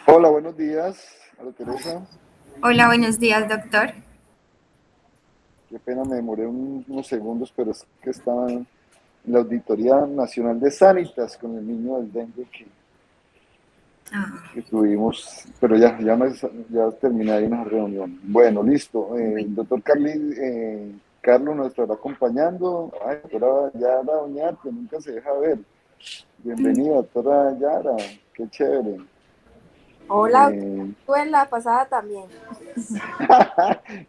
Hola, buenos días, María Teresa. Hola, buenos días, doctor. Qué pena, me demoré unos segundos, pero es que estaba en la Auditoría Nacional de Sanitas con el niño del dengue Ah, que tuvimos, pero ya terminé ahí una reunión. Bueno, listo. bueno. Doctor Carlos nos estará acompañando. Ay, doctora Yara Oñate, nunca se deja ver. Bienvenida, doctora Yara, qué chévere. Hola, Eh, tú en la pasada también.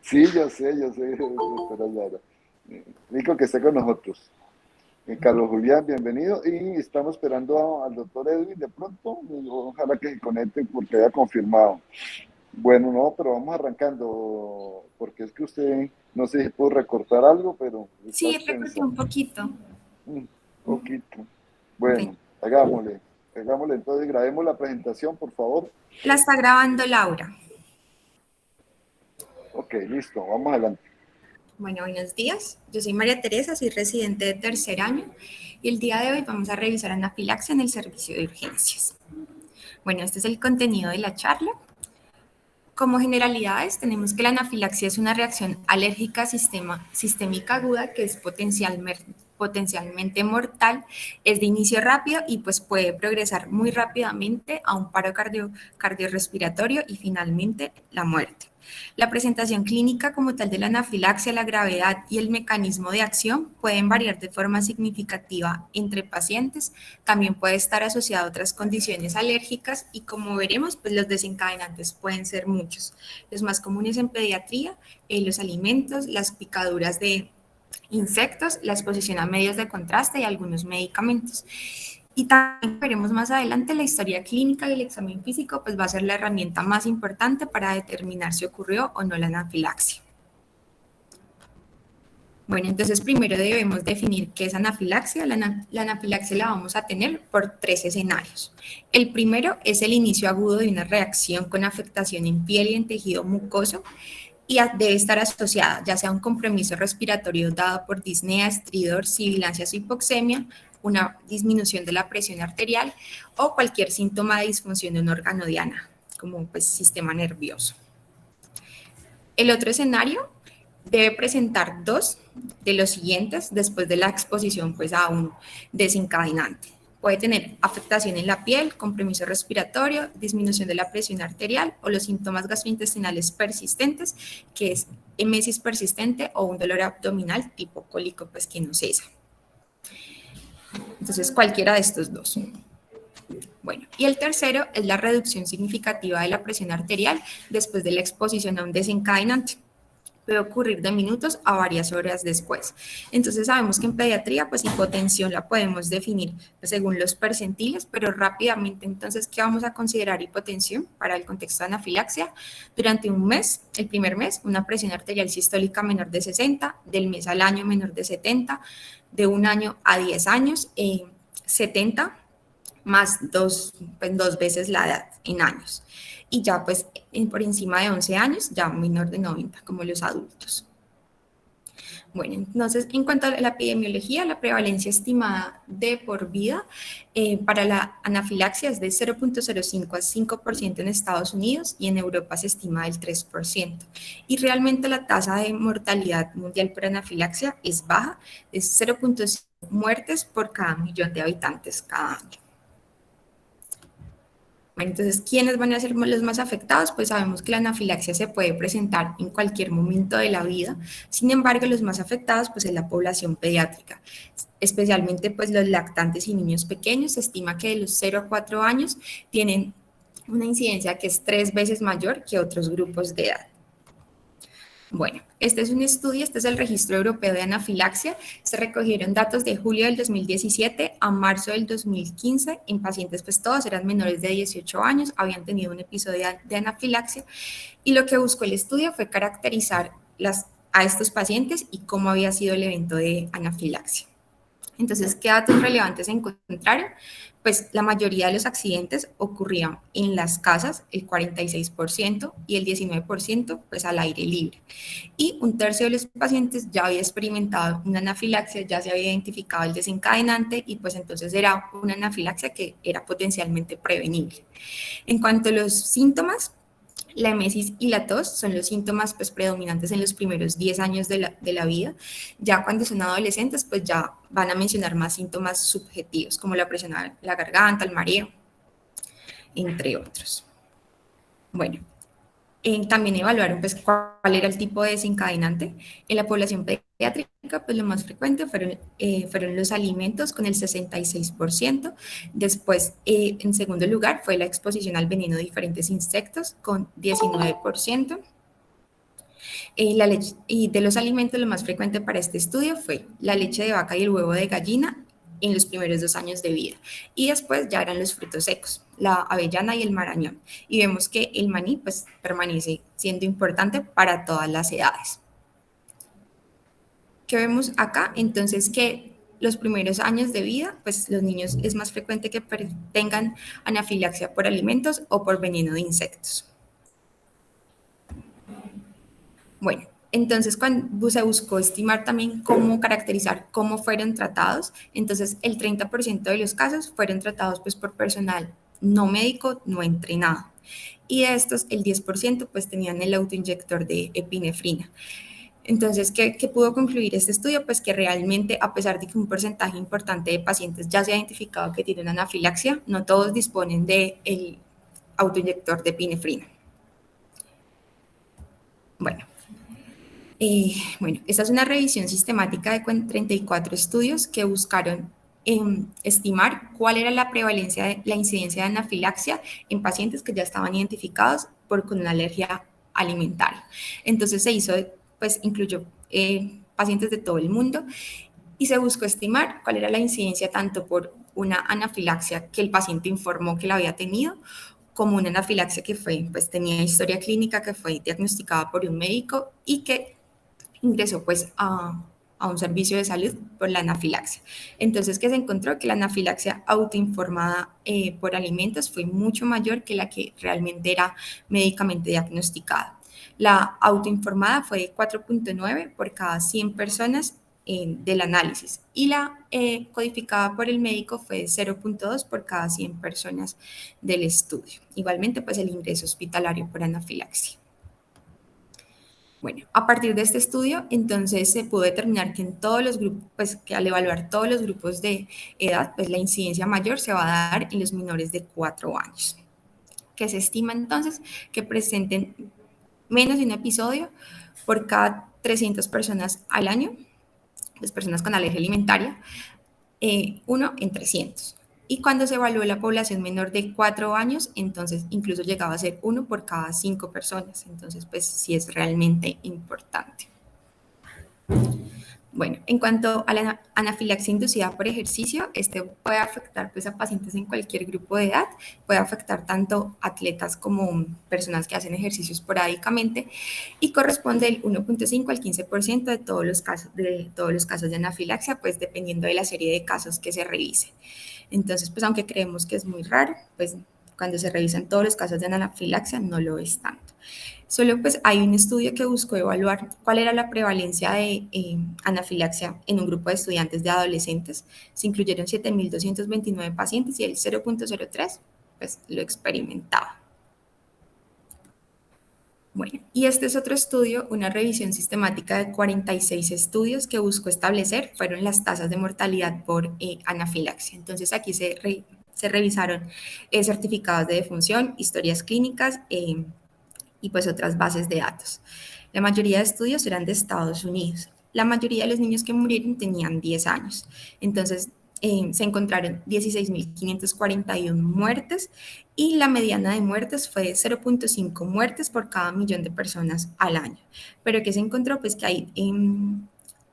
sí, yo sé, doctora Yara. Rico que esté con nosotros. Carlos Julián, bienvenido. Y estamos esperando al doctor Edwin de pronto. Ojalá que se conecte porque haya confirmado. Bueno, no, pero vamos arrancando, porque es que usted, no sé si pudo recortar algo, pero está Sí, recorté extensa. un poquito. Poquito. Bueno, Bueno, hagámosle. Entonces, grabemos la presentación, por favor. la está grabando Laura. Ok, listo, vamos adelante. Bueno, buenos días. Yo soy María Teresa, soy residente de tercer año y el día de hoy vamos a revisar anafilaxia en el servicio de urgencias. Bueno, este es el contenido de la charla. Como generalidades, tenemos que la anafilaxia es una reacción alérgica sistémica aguda que es potencialmente mortal, es de inicio rápido y pues puede progresar muy rápidamente a un paro cardiorrespiratorio y finalmente la muerte. La presentación clínica como tal de la anafilaxia, la gravedad y el mecanismo de acción pueden variar de forma significativa entre pacientes. También puede estar asociado a otras condiciones alérgicas y como veremos, pues los desencadenantes pueden ser muchos. Los más comunes en pediatría, los alimentos, las picaduras de insectos, la exposición a medios de contraste y algunos medicamentos. Y también veremos más adelante la historia clínica y el examen físico, pues va a ser la herramienta más importante para determinar si ocurrió o no la anafilaxia. Bueno, entonces primero debemos definir qué es anafilaxia. La anafilaxia la vamos a tener por 3 escenarios. El primero es el inicio agudo de una reacción con afectación en piel y en tejido mucoso y debe estar asociada ya sea a un compromiso respiratorio dado por disnea, estridor, sibilancias o hipoxemia, una disminución de la presión arterial o cualquier síntoma de disfunción de un órgano diana, como pues sistema nervioso. El otro escenario debe presentar 2 de los siguientes después de la exposición pues, a un desencadenante. Puede tener afectación en la piel, compromiso respiratorio, disminución de la presión arterial o los síntomas gastrointestinales persistentes, que es emesis persistente o un dolor abdominal tipo cólico pues, que no cesa. Entonces, cualquiera de estos 2. Bueno, y el tercero es la reducción significativa de la presión arterial después de la exposición a un desencadenante. Puede ocurrir de minutos a varias horas después. Entonces sabemos que en pediatría, pues hipotensión la podemos definir pues, según los percentiles, pero rápidamente entonces, ¿qué vamos a considerar hipotensión para el contexto de anafilaxia? Durante un mes, el primer mes, una presión arterial sistólica menor de 60, del mes al año menor de 70, de 1 año a 10 años, 70 más 2 veces la edad en años. Y ya pues por encima de 11 años, ya menor de 90, como los adultos. Bueno, entonces en cuanto a la epidemiología, la prevalencia estimada de por vida para la anafilaxia es de 0.05 a 5% en Estados Unidos y en Europa se estima del 3%. Y realmente la tasa de mortalidad mundial por anafilaxia es baja, es 0.5 muertes por cada millón de habitantes cada año. Entonces, ¿quiénes van a ser los más afectados? Pues sabemos que la anafilaxia se puede presentar en cualquier momento de la vida. Sin embargo, los más afectados pues, es la población pediátrica, especialmente pues, los lactantes y niños pequeños. Se estima que de los 0 a 4 años tienen una incidencia que es 3 veces mayor que otros grupos de edad. Bueno, este es un estudio, este es el Registro Europeo de Anafilaxia. Se recogieron datos de julio del 2017 a marzo del 2015 en pacientes, pues todos eran menores de 18 años, habían tenido un episodio de anafilaxia y lo que buscó el estudio fue caracterizar a estos pacientes y cómo había sido el evento de anafilaxia. Entonces, ¿qué datos relevantes se encontraron? Pues la mayoría de los accidentes ocurrían en las casas, el 46%, y el 19% pues al aire libre. Y 1/3 de los pacientes ya había experimentado una anafilaxia, ya se había identificado el desencadenante y pues entonces era una anafilaxia que era potencialmente prevenible. En cuanto a los síntomas, la emesis y la tos son los síntomas pues, predominantes en los primeros 10 años de la vida. Ya cuando son adolescentes, pues ya van a mencionar más síntomas subjetivos, como la presión a la garganta, el mareo, entre otros. Bueno, también evaluaron pues, cuál era el tipo de desencadenante. En la población pediátrica, pues lo más frecuente fueron los alimentos con el 66%. Después, en segundo lugar, fue la exposición al veneno de diferentes insectos con 19%. La leche, y de los alimentos, lo más frecuente para este estudio fue la leche de vaca y el huevo de gallina en los primeros 2 años de vida. Y después ya eran los frutos secos, la avellana y el marañón. Y vemos que el maní pues, permanece siendo importante para todas las edades. ¿Qué vemos acá? Entonces que los primeros años de vida, pues los niños es más frecuente que tengan anafilaxia por alimentos o por veneno de insectos. Bueno, entonces cuando se buscó estimar también cómo caracterizar cómo fueron tratados, entonces el 30% de los casos fueron tratados pues por personal no médico, no entrenado. Y de estos, el 10% pues tenían el autoinyector de epinefrina. Entonces, ¿qué pudo concluir este estudio? Pues que realmente, a pesar de que un porcentaje importante de pacientes ya se ha identificado que tienen anafilaxia, no todos disponen del autoinyector de epinefrina. Bueno, esta es una revisión sistemática de 34 estudios que buscaron estimar cuál era la prevalencia, la incidencia de anafilaxia en pacientes que ya estaban identificados con una alergia alimentaria. Entonces se hizo, pues incluyó pacientes de todo el mundo y se buscó estimar cuál era la incidencia tanto por una anafilaxia que el paciente informó que la había tenido, como una anafilaxia que pues tenía historia clínica, que fue diagnosticada por un médico y que ingresó pues a a un servicio de salud por la anafilaxia. Entonces, ¿qué se encontró? Que la anafilaxia autoinformada por alimentos fue mucho mayor que la que realmente era médicamente diagnosticada. La autoinformada fue de 4.9 por cada 100 personas del análisis y la codificada por el médico fue 0.2 por cada 100 personas del estudio. Igualmente, pues el ingreso hospitalario por anafilaxia. Bueno, a partir de este estudio, entonces se pudo determinar que en todos los grupos, pues que al evaluar todos los grupos de edad, pues la incidencia mayor se va a dar en los menores de 4 años, que se estima entonces que presenten menos de un episodio por cada 300 personas al año, las personas con alergia alimentaria, 1 en 300. Y cuando se evaluó la población menor de 4 años, entonces incluso llegaba a ser 1 por cada 5 personas. Entonces, pues sí es realmente importante. Bueno, en cuanto a la anafilaxia inducida por ejercicio, este puede afectar pues, a pacientes en cualquier grupo de edad, puede afectar tanto atletas como personas que hacen ejercicio esporádicamente y corresponde del 1.5 al 15% de todos los casos de anafilaxia, pues dependiendo de la serie de casos que se revise. Entonces, pues aunque creemos que es muy raro, pues cuando se revisan todos los casos de anafilaxia no lo es tanto. Solo pues hay un estudio que buscó evaluar cuál era la prevalencia de anafilaxia en un grupo de estudiantes de adolescentes. Se incluyeron 7.229 pacientes y el 0.03 pues lo experimentaba. Bueno, y este es otro estudio, una revisión sistemática de 46 estudios que buscó establecer fueron las tasas de mortalidad por anafilaxia. Entonces aquí se revisaron certificados de defunción, historias clínicas y pues otras bases de datos. La mayoría de estudios eran de Estados Unidos. La mayoría de los niños que murieron tenían 10 años. Entonces, se encontraron 16.541 muertes y la mediana de muertes fue de 0.5 muertes por cada millón de personas al año. Pero ¿qué se encontró? Pues que hay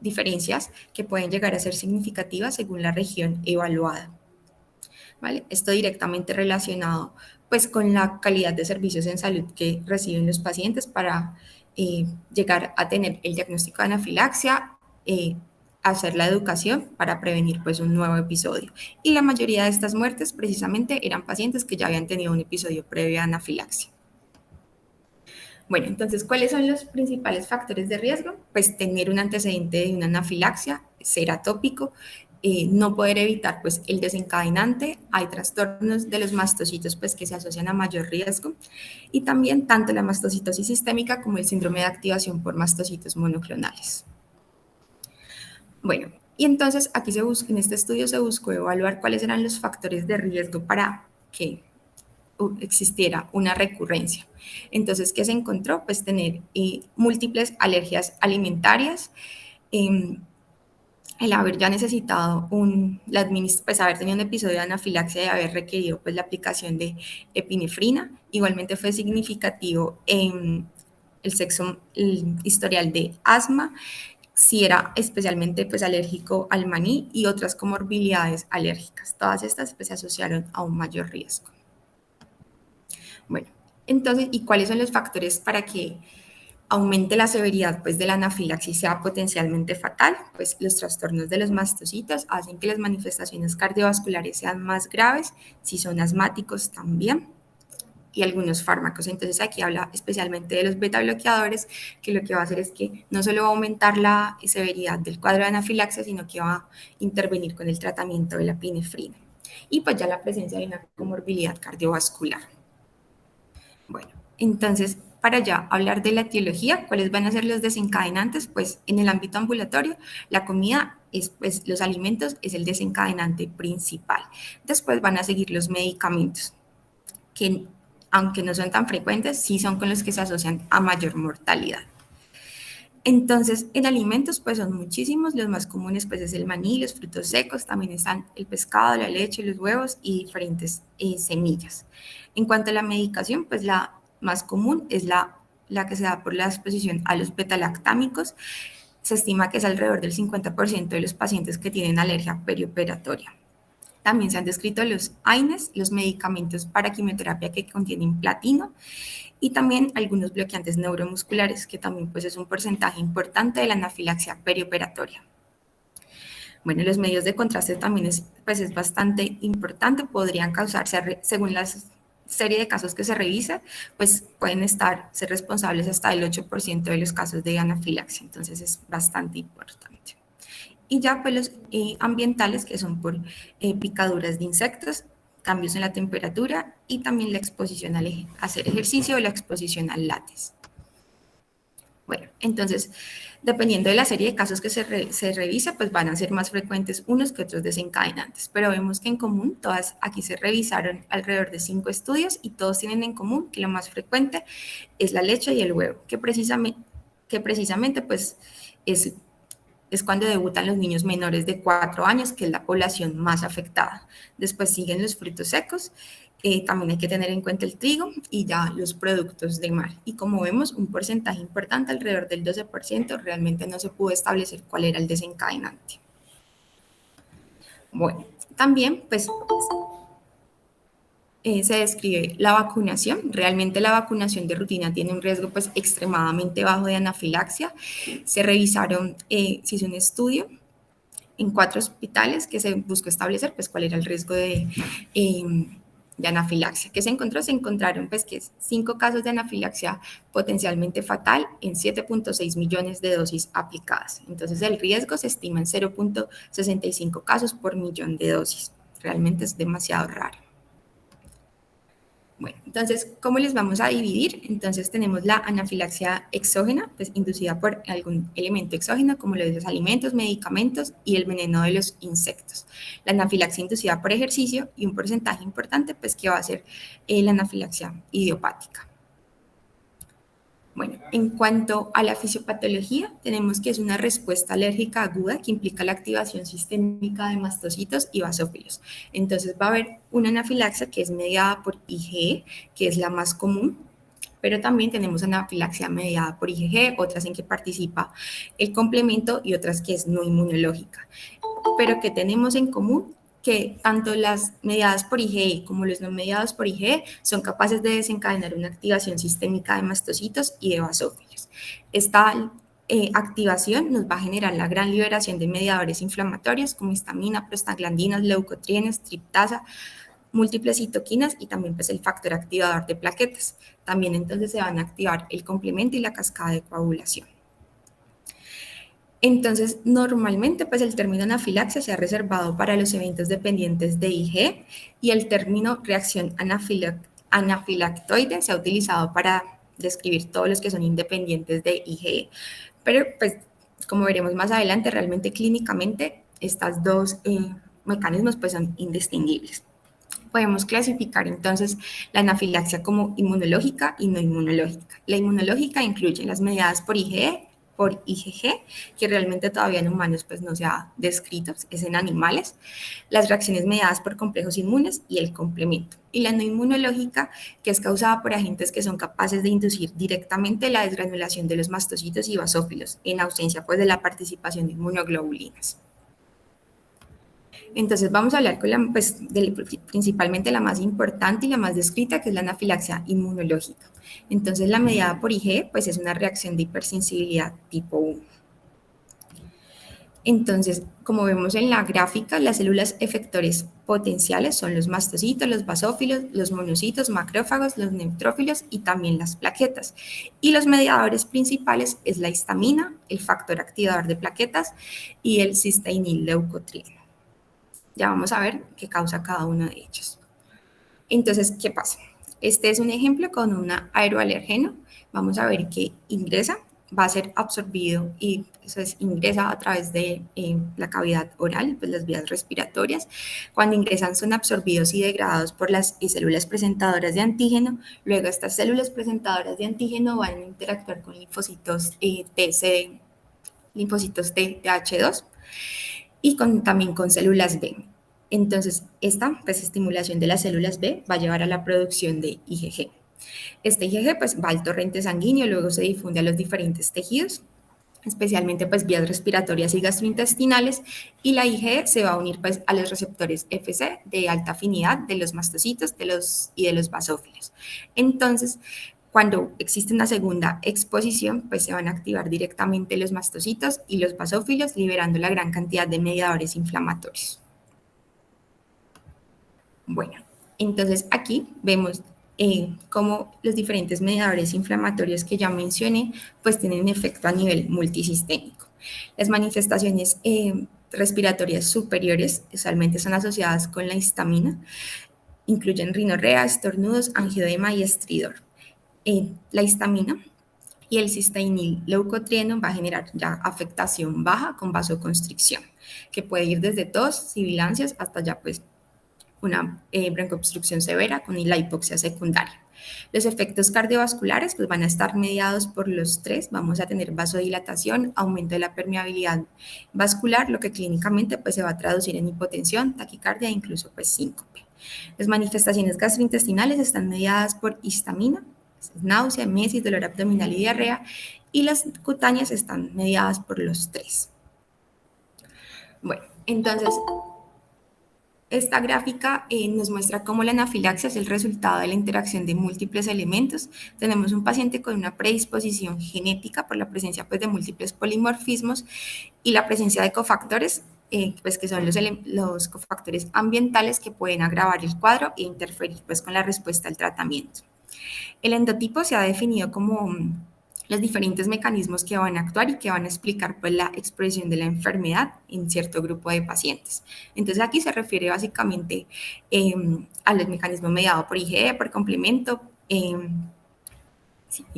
diferencias que pueden llegar a ser significativas según la región evaluada. ¿Vale? Esto directamente relacionado pues con la calidad de servicios en salud que reciben los pacientes para llegar a tener el diagnóstico de anafilaxia, hacer la educación para prevenir pues un nuevo episodio. Y la mayoría de estas muertes precisamente eran pacientes que ya habían tenido un episodio previo a anafilaxia. Bueno, entonces, ¿cuáles son los principales factores de riesgo? Pues tener un antecedente de una anafilaxia, ser atópico, no poder evitar pues, el desencadenante, hay trastornos de los mastocitos pues, que se asocian a mayor riesgo y también tanto la mastocitosis sistémica como el síndrome de activación por mastocitos monoclonales. Bueno, y entonces aquí en este estudio se buscó evaluar cuáles eran los factores de riesgo para que existiera una recurrencia. Entonces, ¿qué se encontró? Pues tener múltiples alergias alimentarias, el haber ya necesitado pues haber tenido un episodio de anafilaxia y haber requerido pues la aplicación de epinefrina. Igualmente fue significativo el historial de asma, si era especialmente pues alérgico al maní y otras comorbilidades alérgicas. Todas estas pues se asociaron a un mayor riesgo. Bueno, entonces, ¿y cuáles son los factores para que aumente la severidad pues, de la anafilaxis sea potencialmente fatal? Pues los trastornos de los mastocitos hacen que las manifestaciones cardiovasculares sean más graves, si son asmáticos también, y algunos fármacos. Entonces aquí habla especialmente de los beta bloqueadores, que lo que va a hacer es que no solo va a aumentar la severidad del cuadro de anafilaxia, sino que va a intervenir con el tratamiento de la epinefrina. Y pues ya la presencia de una comorbilidad cardiovascular. Bueno, entonces, para ya hablar de la etiología, ¿cuáles van a ser los desencadenantes? Pues en el ámbito ambulatorio, la comida, pues, los alimentos es el desencadenante principal. Después van a seguir los medicamentos, que aunque no son tan frecuentes, sí son con los que se asocian a mayor mortalidad. Entonces, en alimentos, pues son muchísimos, los más comunes pues es el maní, los frutos secos, también están el pescado, la leche, los huevos y diferentes semillas. En cuanto a la medicación, pues la más común es la que se da por la exposición a los betalactámicos. Se estima que es alrededor del 50% de los pacientes que tienen alergia perioperatoria. También se han descrito los AINES, los medicamentos para quimioterapia que contienen platino, y también algunos bloqueantes neuromusculares, que también pues, es un porcentaje importante de la anafilaxia perioperatoria. Bueno, los medios de contraste también es bastante importante, podrían causarse, según la serie de casos que se revisa, pues pueden ser responsables hasta el 8% de los casos de anafilaxia, entonces es bastante importante. Y ya pues los ambientales, que son por picaduras de insectos, cambios en la temperatura y también la exposición al hacer ejercicio o la exposición al látex. Bueno, entonces, dependiendo de la serie de casos que se revisa, pues van a ser más frecuentes unos que otros desencadenantes, pero vemos que en común, todas aquí se revisaron alrededor de 5 estudios y todos tienen en común que lo más frecuente es la leche y el huevo, que precisamente pues es cuando debutan los niños menores de 4 años, que es la población más afectada. Después siguen los frutos secos, también hay que tener en cuenta el trigo y ya los productos de mar. Y como vemos, un porcentaje importante, alrededor del 12%, realmente no se pudo establecer cuál era el desencadenante. Bueno, también pues se describe la vacunación. Realmente la vacunación de rutina tiene un riesgo pues extremadamente bajo de anafilaxia. Se revisaron, se hizo un estudio en 4 hospitales que se buscó establecer pues cuál era el riesgo de anafilaxia. ¿Qué se encontró? Se encontraron pues que 5 casos de anafilaxia potencialmente fatal en 7.6 millones de dosis aplicadas. Entonces el riesgo se estima en 0.65 casos por millón de dosis. Realmente es demasiado raro. Bueno, entonces, ¿cómo les vamos a dividir? Entonces tenemos la anafilaxia exógena, pues inducida por algún elemento exógeno, como los alimentos, medicamentos y el veneno de los insectos. La anafilaxia inducida por ejercicio y un porcentaje importante, pues que va a ser la anafilaxia idiopática. Bueno, en cuanto a la fisiopatología, tenemos que es una respuesta alérgica aguda que implica la activación sistémica de mastocitos y basófilos. Entonces va a haber una anafilaxia que es mediada por IgE, que es la más común, pero también tenemos anafilaxia mediada por IgG, otras en que participa el complemento y otras que es no inmunológica. Pero que tenemos en común que tanto las mediadas por IgE como los no mediados por IgE son capaces de desencadenar una activación sistémica de mastocitos y de basófilos. Esta activación nos va a generar la gran liberación de mediadores inflamatorios como histamina, prostaglandinas, leucotrienes, triptasa, múltiples citoquinas y también pues el factor activador de plaquetas. También entonces se van a activar el complemento y la cascada de coagulación. Entonces, normalmente, pues el término anafilaxia se ha reservado para los eventos dependientes de IgE y el término reacción anafilactoide se ha utilizado para describir todos los que son independientes de IgE. Pero, pues, como veremos más adelante, realmente clínicamente estos dos mecanismos pues son indistinguibles. Podemos clasificar entonces la anafilaxia como inmunológica y no inmunológica. La inmunológica incluye las mediadas por IgE, por IgG, que realmente todavía en humanos pues no se ha descrito, es en animales, las reacciones mediadas por complejos inmunes y el complemento. Y la no inmunológica, que es causada por agentes que son capaces de inducir directamente la desgranulación de los mastocitos y basófilos, en ausencia pues de la participación de inmunoglobulinas. Entonces vamos a hablar pues, principalmente la más importante y la más descrita, que es la anafilaxia inmunológica. Entonces la mediada por IgE pues es una reacción de hipersensibilidad tipo 1. Entonces, como vemos en la gráfica, las células efectores potenciales son los mastocitos, los basófilos, los monocitos, macrófagos, los neutrófilos y también las plaquetas. Y los mediadores principales es la histamina, el factor activador de plaquetas y el cisteínil-leucotrieno. Ya vamos a ver qué causa cada uno de ellos. Entonces, ¿qué pasa? Este es un ejemplo con un aeroalergeno. Vamos a ver que ingresa, va a ser absorbido y eso ingresa a través de la cavidad oral, pues las vías respiratorias. Cuando ingresan son absorbidos y degradados por las células presentadoras de antígeno. Luego estas células presentadoras de antígeno van a interactuar con linfocitos linfocitos TH2 y también con células B. Entonces, esta pues, estimulación de las células B va a llevar a la producción de IgG. Este IgG pues, va al torrente sanguíneo, luego se difunde a los diferentes tejidos, especialmente pues, vías respiratorias y gastrointestinales, y la IgG se va a unir pues, a los receptores Fc de alta afinidad de los mastocitos y de los basófilos. Entonces, Cuando existe una segunda exposición, pues se van a activar directamente los mastocitos y los basófilos, liberando la gran cantidad de mediadores inflamatorios. Bueno, entonces aquí vemos cómo los diferentes mediadores inflamatorios que ya mencioné, pues tienen efecto a nivel multisistémico. Las manifestaciones respiratorias superiores usualmente son asociadas con la histamina, incluyen rinorrea, estornudos, angioedema y estridor. La histamina y el cistainil-leucotrieno va a generar ya afectación baja con vasoconstricción, que puede ir desde tos, sibilancias, hasta ya pues una broncoobstrucción severa con la hipoxia secundaria. Los efectos cardiovasculares pues, van a estar mediados por los tres. Vamos a tener vasodilatación, aumento de la permeabilidad vascular, lo que clínicamente pues, se va a traducir en hipotensión, taquicardia e incluso pues, síncope. Las manifestaciones gastrointestinales están mediadas por histamina, náusea, emesis, dolor abdominal y diarrea, y las cutáneas están mediadas por los tres. Bueno, entonces esta gráfica nos muestra cómo la anafilaxia es el resultado de la interacción de múltiples elementos. Tenemos un paciente con una predisposición genética por la presencia pues, de múltiples polimorfismos y la presencia de cofactores, pues, que son los cofactores ambientales que pueden agravar el cuadro e interferir pues, con la respuesta al tratamiento. El endotipo se ha definido como los diferentes mecanismos que van a actuar y que van a explicar pues, la expresión de la enfermedad en cierto grupo de pacientes. Entonces aquí se refiere básicamente a los mecanismos mediados por IgE, por complemento y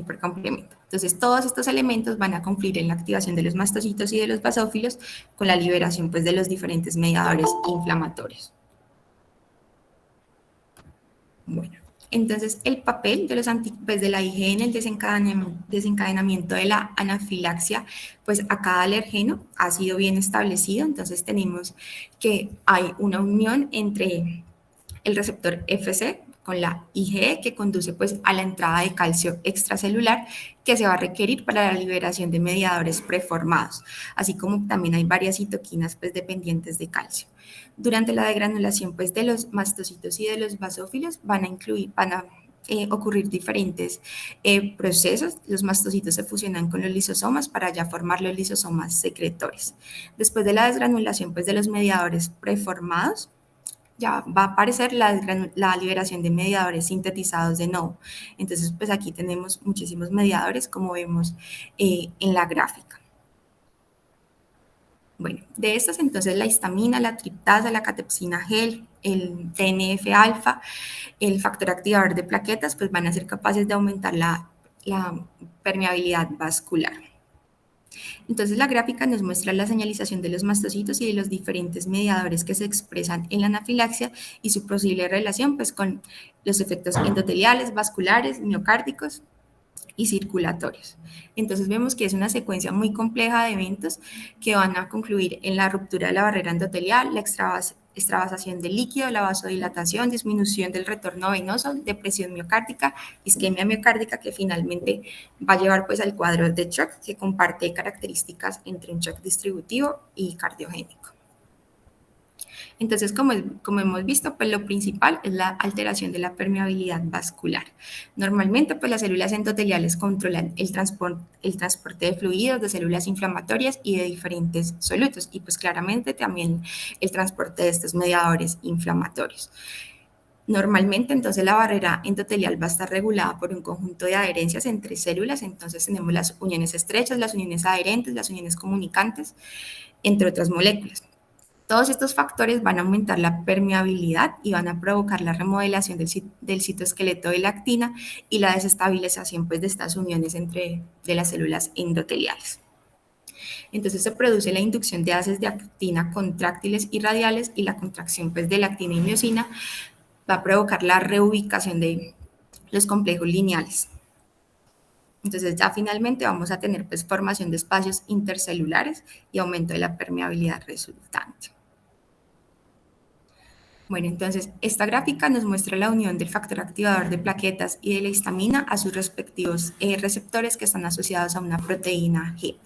por complemento. Entonces todos estos elementos van a confluir en la activación de los mastocitos y de los basófilos con la liberación pues, de los diferentes mediadores inflamatorios. Bueno. Entonces, el papel de los pues de la IgE en el desencadenamiento de la anafilaxia, pues a cada alergeno ha sido bien establecido. Entonces, tenemos que hay una unión entre el receptor Fc con la IgE que conduce pues a la entrada de calcio extracelular que se va a requerir para la liberación de mediadores preformados, así como también hay varias citoquinas pues dependientes de calcio. Durante la degranulación pues, de los mastocitos y de los basófilos van a ocurrir diferentes procesos. Los mastocitos se fusionan con los lisosomas para ya formar los lisosomas secretores. Después de la desgranulación pues, de los mediadores preformados, ya va a aparecer la liberación de mediadores sintetizados de nuevo. Entonces, pues aquí tenemos muchísimos mediadores, como vemos en la gráfica. Bueno, de estos entonces la histamina, la triptasa, la catepsina G, el TNF-alfa, el factor activador de plaquetas, pues van a ser capaces de aumentar la permeabilidad vascular. Entonces la gráfica nos muestra la señalización de los mastocitos y de los diferentes mediadores que se expresan en la anafilaxia y su posible relación pues, con los efectos endoteliales, vasculares, miocárdicos y circulatorios. Entonces vemos que es una secuencia muy compleja de eventos que van a concluir en la ruptura de la barrera endotelial, la extravasación del líquido, la vasodilatación, disminución del retorno venoso, depresión miocárdica, isquemia miocárdica, que finalmente va a llevar pues al cuadro de shock que comparte características entre un shock distributivo y cardiogénico. Entonces, como hemos visto, pues lo principal es la alteración de la permeabilidad vascular. Normalmente, pues las células endoteliales controlan el transporte de fluidos, de células inflamatorias y de diferentes solutos, y pues claramente también el transporte de estos mediadores inflamatorios. Normalmente, entonces, la barrera endotelial va a estar regulada por un conjunto de adherencias entre células. Entonces, tenemos las uniones estrechas, las uniones adherentes, las uniones comunicantes, entre otras moléculas. Todos estos factores van a aumentar la permeabilidad y van a provocar la remodelación del citoesqueleto de la actina y la desestabilización pues, de estas uniones de las células endoteliales. Entonces se produce la inducción de haces de actina contráctiles y radiales y la contracción pues, de la actina y miosina va a provocar la reubicación de los complejos lineales. Entonces ya finalmente vamos a tener pues, formación de espacios intercelulares y aumento de la permeabilidad resultante. Bueno, entonces esta gráfica nos muestra la unión del factor activador de plaquetas y de la histamina a sus respectivos receptores que están asociados a una proteína G.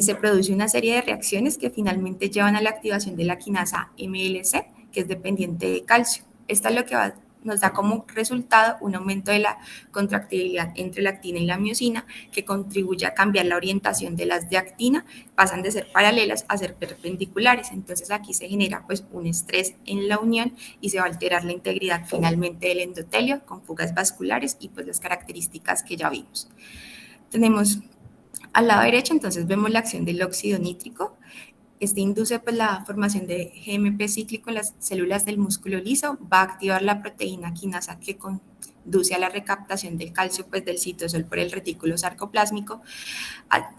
Se produce una serie de reacciones que finalmente llevan a la activación de la quinasa MLC, que es dependiente de calcio. Esta lo que va nos da como resultado un aumento de la contractibilidad entre la actina y la miosina, que contribuye a cambiar la orientación de las de actina, pasan de ser paralelas a ser perpendiculares. Entonces aquí se genera pues un estrés en la unión y se va a alterar la integridad finalmente del endotelio con fugas vasculares y pues las características que ya vimos. Tenemos al lado derecho, entonces vemos la acción del óxido nítrico. Este induce pues, la formación de GMP cíclico en las células del músculo liso, va a activar la proteína quinasa que conduce a la recaptación del calcio pues, del citosol por el retículo sarcoplásmico,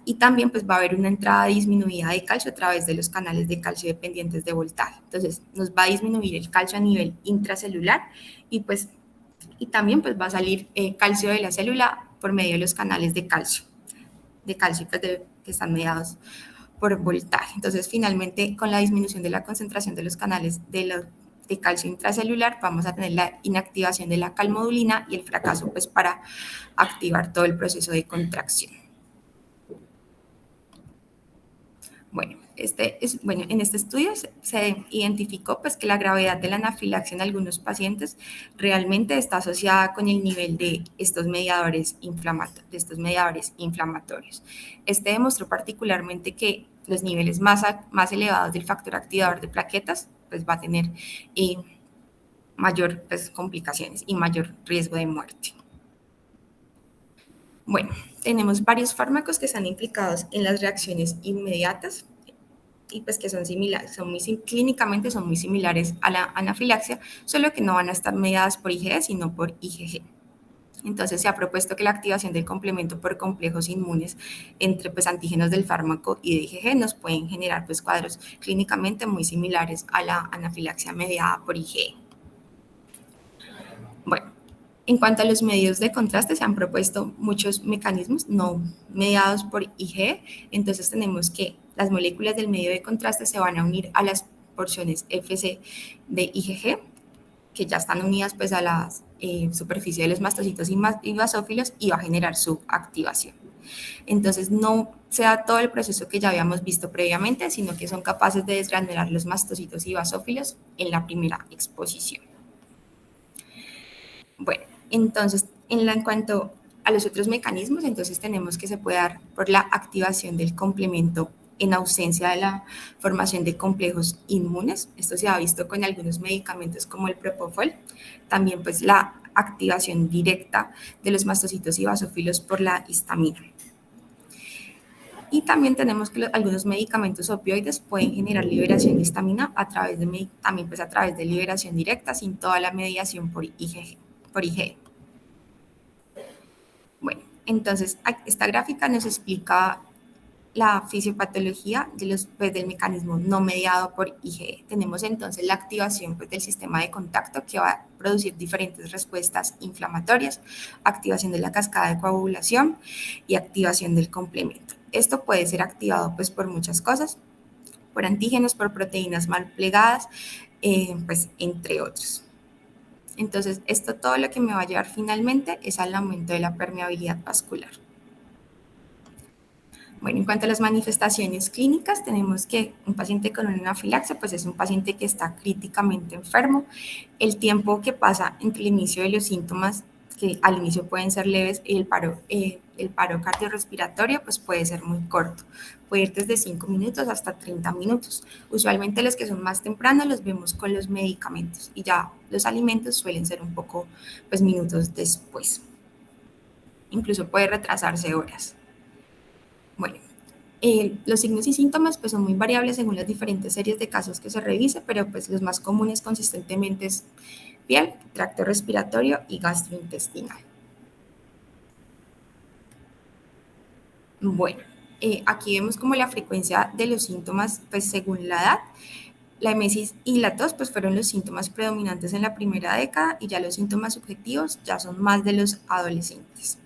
y también pues, va a haber una entrada disminuida de calcio a través de los canales de calcio dependientes de voltaje. Entonces nos va a disminuir el calcio a nivel intracelular y también pues, va a salir calcio de la célula por medio de los canales de calcio pues, que están mediados por voltaje. Entonces, finalmente, con la disminución de la concentración de los canales de calcio intracelular, vamos a tener la inactivación de la calmodulina y el fracaso pues, para activar todo el proceso de contracción. Bueno, en este estudio se identificó pues, que la gravedad de la anafilaxia en algunos pacientes realmente está asociada con el nivel de estos mediadores inflamatorios. Este demostró particularmente que los niveles más elevados del factor activador de plaquetas pues, va a tener mayor pues, complicaciones y mayor riesgo de muerte. Bueno, tenemos varios fármacos que están implicados en las reacciones inmediatas y pues que son similares, clínicamente son muy similares a la anafilaxia, solo que no van a estar mediadas por IgE, sino por IgG. Entonces se ha propuesto que la activación del complemento por complejos inmunes entre pues, antígenos del fármaco y de IgG nos pueden generar pues, cuadros clínicamente muy similares a la anafilaxia mediada por IgE. Bueno, en cuanto a los medios de contraste, se han propuesto muchos mecanismos no mediados por IgE, entonces tenemos que las moléculas del medio de contraste se van a unir a las porciones Fc de IgG, que ya están unidas pues, a la superficie de los mastocitos y basófilos y va a generar su activación. Entonces no se da todo el proceso que ya habíamos visto previamente, sino que son capaces de desgranular los mastocitos y basófilos en la primera exposición. Bueno, entonces, en cuanto a los otros mecanismos, entonces tenemos que se puede dar por la activación del complemento en ausencia de la formación de complejos inmunes. Esto se ha visto con algunos medicamentos como el propofol. También pues la activación directa de los mastocitos y basófilos por la histamina. Y también tenemos que algunos medicamentos opioides pueden generar liberación de histamina también pues a través de liberación directa sin toda la mediación por IgE. Bueno, entonces esta gráfica nos explica la fisiopatología del mecanismo no mediado por IgE. Tenemos entonces la activación pues, del sistema de contacto que va a producir diferentes respuestas inflamatorias, activación de la cascada de coagulación y activación del complemento. Esto puede ser activado pues, por muchas cosas, por antígenos, por proteínas mal plegadas, pues, entre otros. Entonces, esto todo lo que me va a llevar finalmente es al aumento de la permeabilidad vascular. Bueno, en cuanto a las manifestaciones clínicas, tenemos que un paciente con una anafilaxia pues es un paciente que está críticamente enfermo. El tiempo que pasa entre el inicio de los síntomas, que al inicio pueden ser leves, y el paro cardiorrespiratorio pues puede ser muy corto. Puede ir desde 5 minutos hasta 30 minutos. Usualmente los que son más tempranos los vemos con los medicamentos y ya los alimentos suelen ser un poco pues minutos después. Incluso puede retrasarse horas. Bueno, los signos y síntomas pues, son muy variables según las diferentes series de casos que se revise, pero pues, los más comunes consistentemente es piel, tracto respiratorio y gastrointestinal. Bueno, aquí vemos como la frecuencia de los síntomas pues, según la edad. La emesis y la tos pues, fueron los síntomas predominantes en la primera década y ya los síntomas subjetivos ya son más de los adolescentes.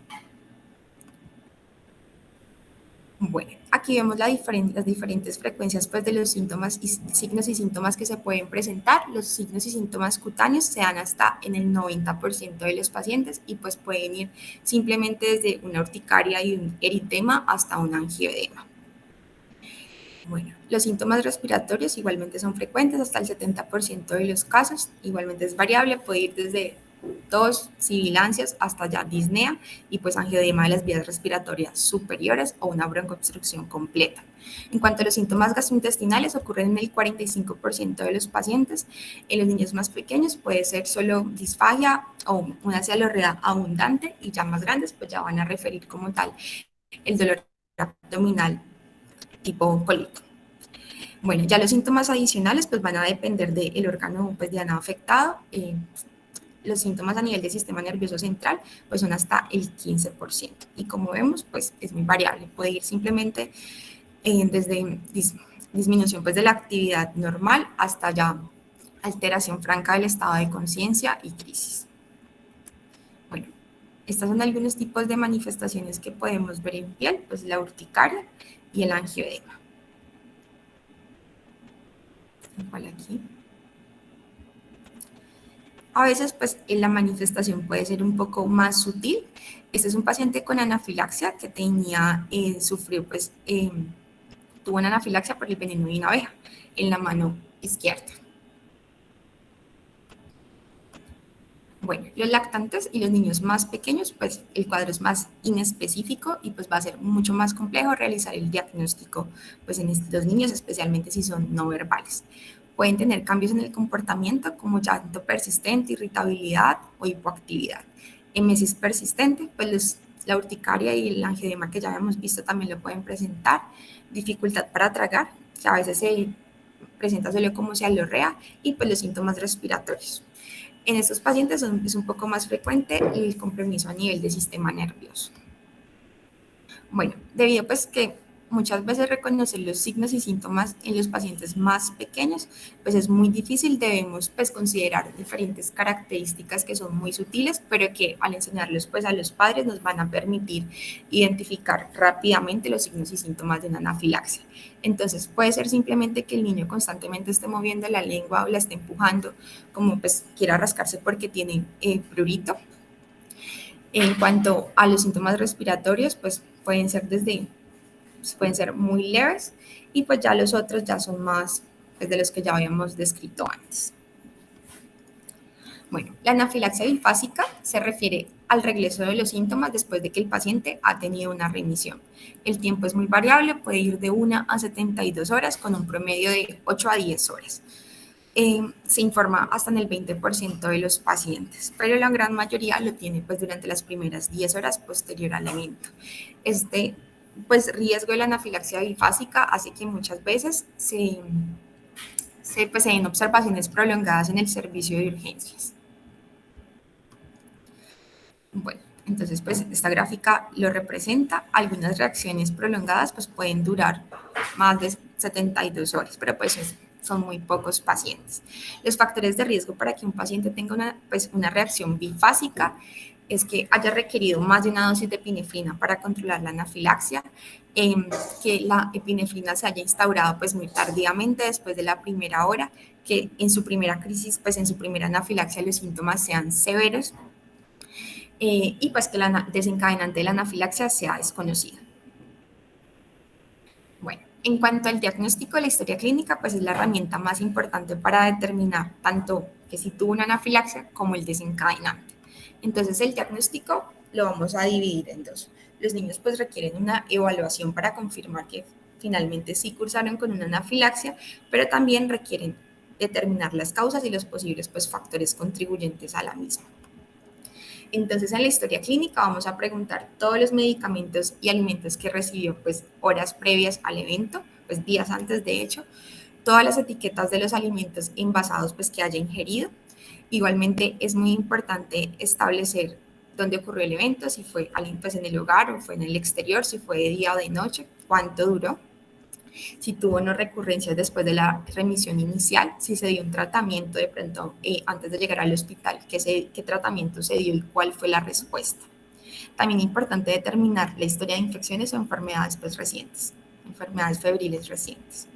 Bueno, aquí vemos las diferentes frecuencias pues, de los síntomas signos y síntomas que se pueden presentar. Los signos y síntomas cutáneos se dan hasta en el 90% de los pacientes y pues pueden ir simplemente desde una urticaria y un eritema hasta un angioedema. Bueno, los síntomas respiratorios igualmente son frecuentes hasta el 70% de los casos, igualmente es variable, puede ir desde tos, sibilancias, hasta ya disnea y pues angioedema de las vías respiratorias superiores o una broncoobstrucción completa. En cuanto a los síntomas gastrointestinales, ocurren en el 45% de los pacientes. En los niños más pequeños puede ser solo disfagia o una cialorrea abundante, y ya más grandes pues ya van a referir como tal el dolor abdominal tipo cólico. Bueno, ya los síntomas adicionales pues van a depender del órgano pues ya no afectado. Los síntomas a nivel del sistema nervioso central pues son hasta el 15%, y como vemos pues es muy variable, puede ir simplemente desde disminución pues de la actividad normal hasta ya alteración franca del estado de conciencia y crisis. Bueno, estos son algunos tipos de manifestaciones que podemos ver en piel, pues la urticaria y el angioedema. Igual aquí. A veces, pues, la manifestación puede ser un poco más sutil. Este es un paciente con anafilaxia que sufrió, pues, tuvo una anafilaxia por el veneno de una abeja en la mano izquierda. Bueno, los lactantes y los niños más pequeños, pues el cuadro es más inespecífico y pues va a ser mucho más complejo realizar el diagnóstico pues en estos niños, especialmente si son no verbales. Pueden tener cambios en el comportamiento como llanto persistente, irritabilidad o hipoactividad. Emesis persistente, pues la urticaria y el angioedema que ya habíamos visto también lo pueden presentar. Dificultad para tragar, que a veces se presenta solo como cialorrea, y pues los síntomas respiratorios. En estos pacientes es un poco más frecuente el compromiso a nivel del sistema nervioso. Bueno, debido pues que muchas veces reconocer los signos y síntomas en los pacientes más pequeños, pues es muy difícil. Debemos pues considerar diferentes características que son muy sutiles, pero que al enseñarlos pues a los padres nos van a permitir identificar rápidamente los signos y síntomas de una anafilaxia. Entonces puede ser simplemente que el niño constantemente esté moviendo la lengua o la esté empujando, como pues quiera rascarse porque tiene prurito. En cuanto a los síntomas respiratorios, pues pueden ser muy leves, y pues ya los otros ya son más pues, de los que ya habíamos descrito antes. Bueno, la anafilaxia bifásica se refiere al regreso de los síntomas después de que el paciente ha tenido una remisión. El tiempo es muy variable, puede ir de 1 a 72 horas con un promedio de 8 a 10 horas. Se informa hasta en el 20% de los pacientes, pero la gran mayoría lo tiene pues durante las primeras 10 horas posterior al evento. Este pues riesgo de la anafilaxia bifásica hace que muchas veces se den observaciones prolongadas en el servicio de urgencias. Bueno, entonces pues esta gráfica lo representa. Algunas reacciones prolongadas pues pueden durar más de 72 horas, pero pues son muy pocos pacientes. Los factores de riesgo para que un paciente tenga una reacción bifásica es que haya requerido más de una dosis de epinefrina para controlar la anafilaxia, que la epinefrina se haya instaurado pues muy tardíamente después de la primera hora, que en su primera crisis, pues en su primera anafilaxia los síntomas sean severos, y pues que la desencadenante de la anafilaxia sea desconocida. Bueno, en cuanto al diagnóstico, la historia clínica pues es la herramienta más importante para determinar tanto que si tuvo una anafilaxia como el desencadenante. Entonces el diagnóstico lo vamos a dividir en dos. Los niños pues requieren una evaluación para confirmar que finalmente sí cursaron con una anafilaxia, pero también requieren determinar las causas y los posibles pues factores contribuyentes a la misma. Entonces, en la historia clínica vamos a preguntar todos los medicamentos y alimentos que recibió pues horas previas al evento, pues días antes de hecho, todas las etiquetas de los alimentos envasados pues que haya ingerido. Igualmente es muy importante establecer dónde ocurrió el evento, si fue pues, en el hogar o fue en el exterior, si fue de día o de noche, cuánto duró, si tuvo no recurrencias después de la remisión inicial, si se dio un tratamiento de pronto antes de llegar al hospital, qué tratamiento se dio y cuál fue la respuesta. También es importante determinar la historia de infecciones o enfermedades pues, recientes, enfermedades febriles recientes.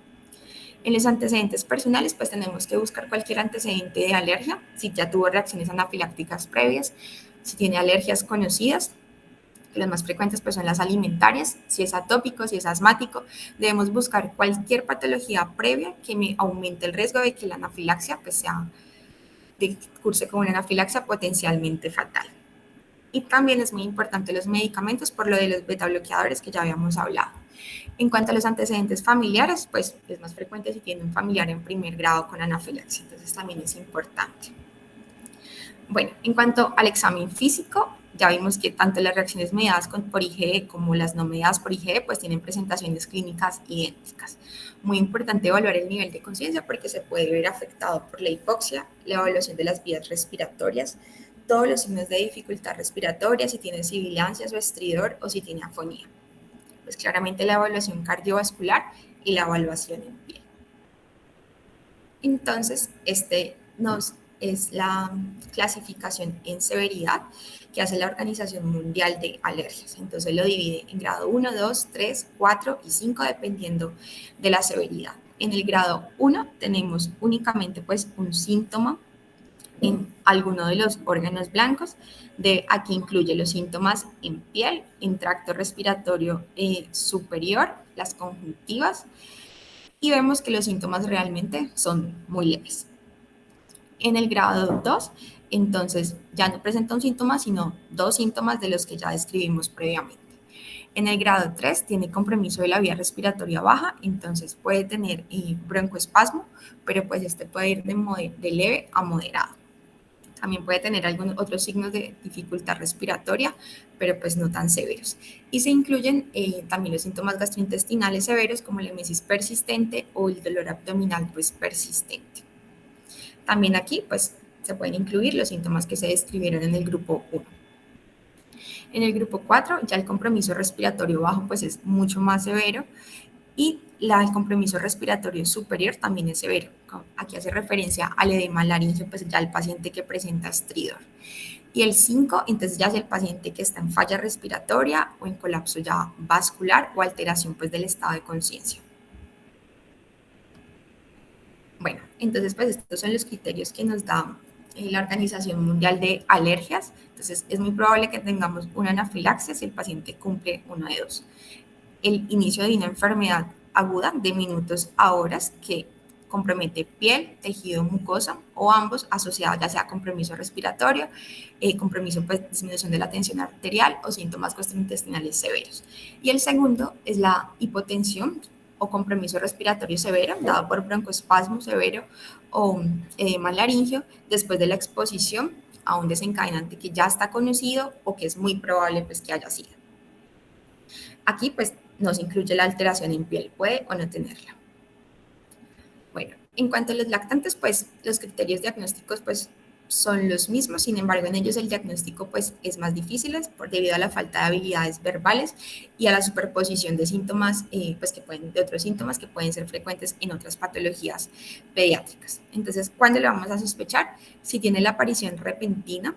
En los antecedentes personales, pues tenemos que buscar cualquier antecedente de alergia, si ya tuvo reacciones anafilácticas previas, si tiene alergias conocidas, que las más frecuentes pues, son las alimentarias. Si es atópico, si es asmático, debemos buscar cualquier patología previa que me aumente el riesgo de que la anafilaxia pues, sea de que curse con una anafilaxia potencialmente fatal. Y también es muy importante los medicamentos por lo de los beta bloqueadores que ya habíamos hablado. En cuanto a los antecedentes familiares, pues es más frecuente si tiene un familiar en primer grado con anafilaxia, entonces también es importante. Bueno, en cuanto al examen físico, ya vimos que tanto las reacciones mediadas por IgE como las no mediadas por IgE pues tienen presentaciones clínicas idénticas. Muy importante evaluar el nivel de conciencia porque se puede ver afectado por la hipoxia, la evaluación de las vías respiratorias, todos los signos de dificultad respiratoria, si tiene sibilancias o estridor o si tiene afonía. Pues claramente la evaluación cardiovascular y la evaluación en piel. Entonces, es la clasificación en severidad que hace la Organización Mundial de Alergias. Entonces lo divide en grado 1, 2, 3, 4 y 5 dependiendo de la severidad. En el grado 1 tenemos únicamente pues un síntoma en alguno de los órganos blancos. Aquí incluye los síntomas en piel, en tracto respiratorio superior, las conjuntivas, y vemos que los síntomas realmente son muy leves. En el grado 2, entonces ya no presenta un síntoma, sino dos síntomas de los que ya describimos previamente. En el grado 3 tiene compromiso de la vía respiratoria baja, entonces puede tener broncoespasmo, pero pues este puede ir de leve a moderado. También puede tener algunos otros signos de dificultad respiratoria, pero pues no tan severos. Y se incluyen también los síntomas gastrointestinales severos como la emesis persistente o el dolor abdominal pues persistente. También aquí pues se pueden incluir los síntomas que se describieron en el grupo 1. En el grupo 4 ya el compromiso respiratorio bajo pues es mucho más severo y el compromiso respiratorio superior también es severo. Aquí hace referencia al edema laríngeo, pues ya el paciente que presenta estridor. Y el 5, entonces ya es el paciente que está en falla respiratoria o en colapso ya vascular o alteración pues del estado de conciencia. Bueno, entonces pues estos son los criterios que nos da la Organización Mundial de Alergias. Entonces es muy probable que tengamos una anafilaxia si el paciente cumple uno de dos. El inicio de una enfermedad aguda de minutos a horas que compromete piel, tejido, mucosa o ambos asociados ya sea a compromiso respiratorio, compromiso pues disminución de la tensión arterial o síntomas gastrointestinales severos. Y el segundo es la hipotensión o compromiso respiratorio severo dado por broncoespasmo severo o edema laríngeo después de la exposición a un desencadenante que ya está conocido o que es muy probable pues que haya sido. Aquí pues no se incluye la alteración en piel, puede o no tenerla. Bueno, en cuanto a los lactantes, pues los criterios diagnósticos pues son los mismos, sin embargo en ellos el diagnóstico pues es más difícil debido a la falta de habilidades verbales y a la superposición de síntomas pues de otros síntomas que pueden ser frecuentes en otras patologías pediátricas. Entonces, ¿cuándo le vamos a sospechar? Si tiene la aparición repentina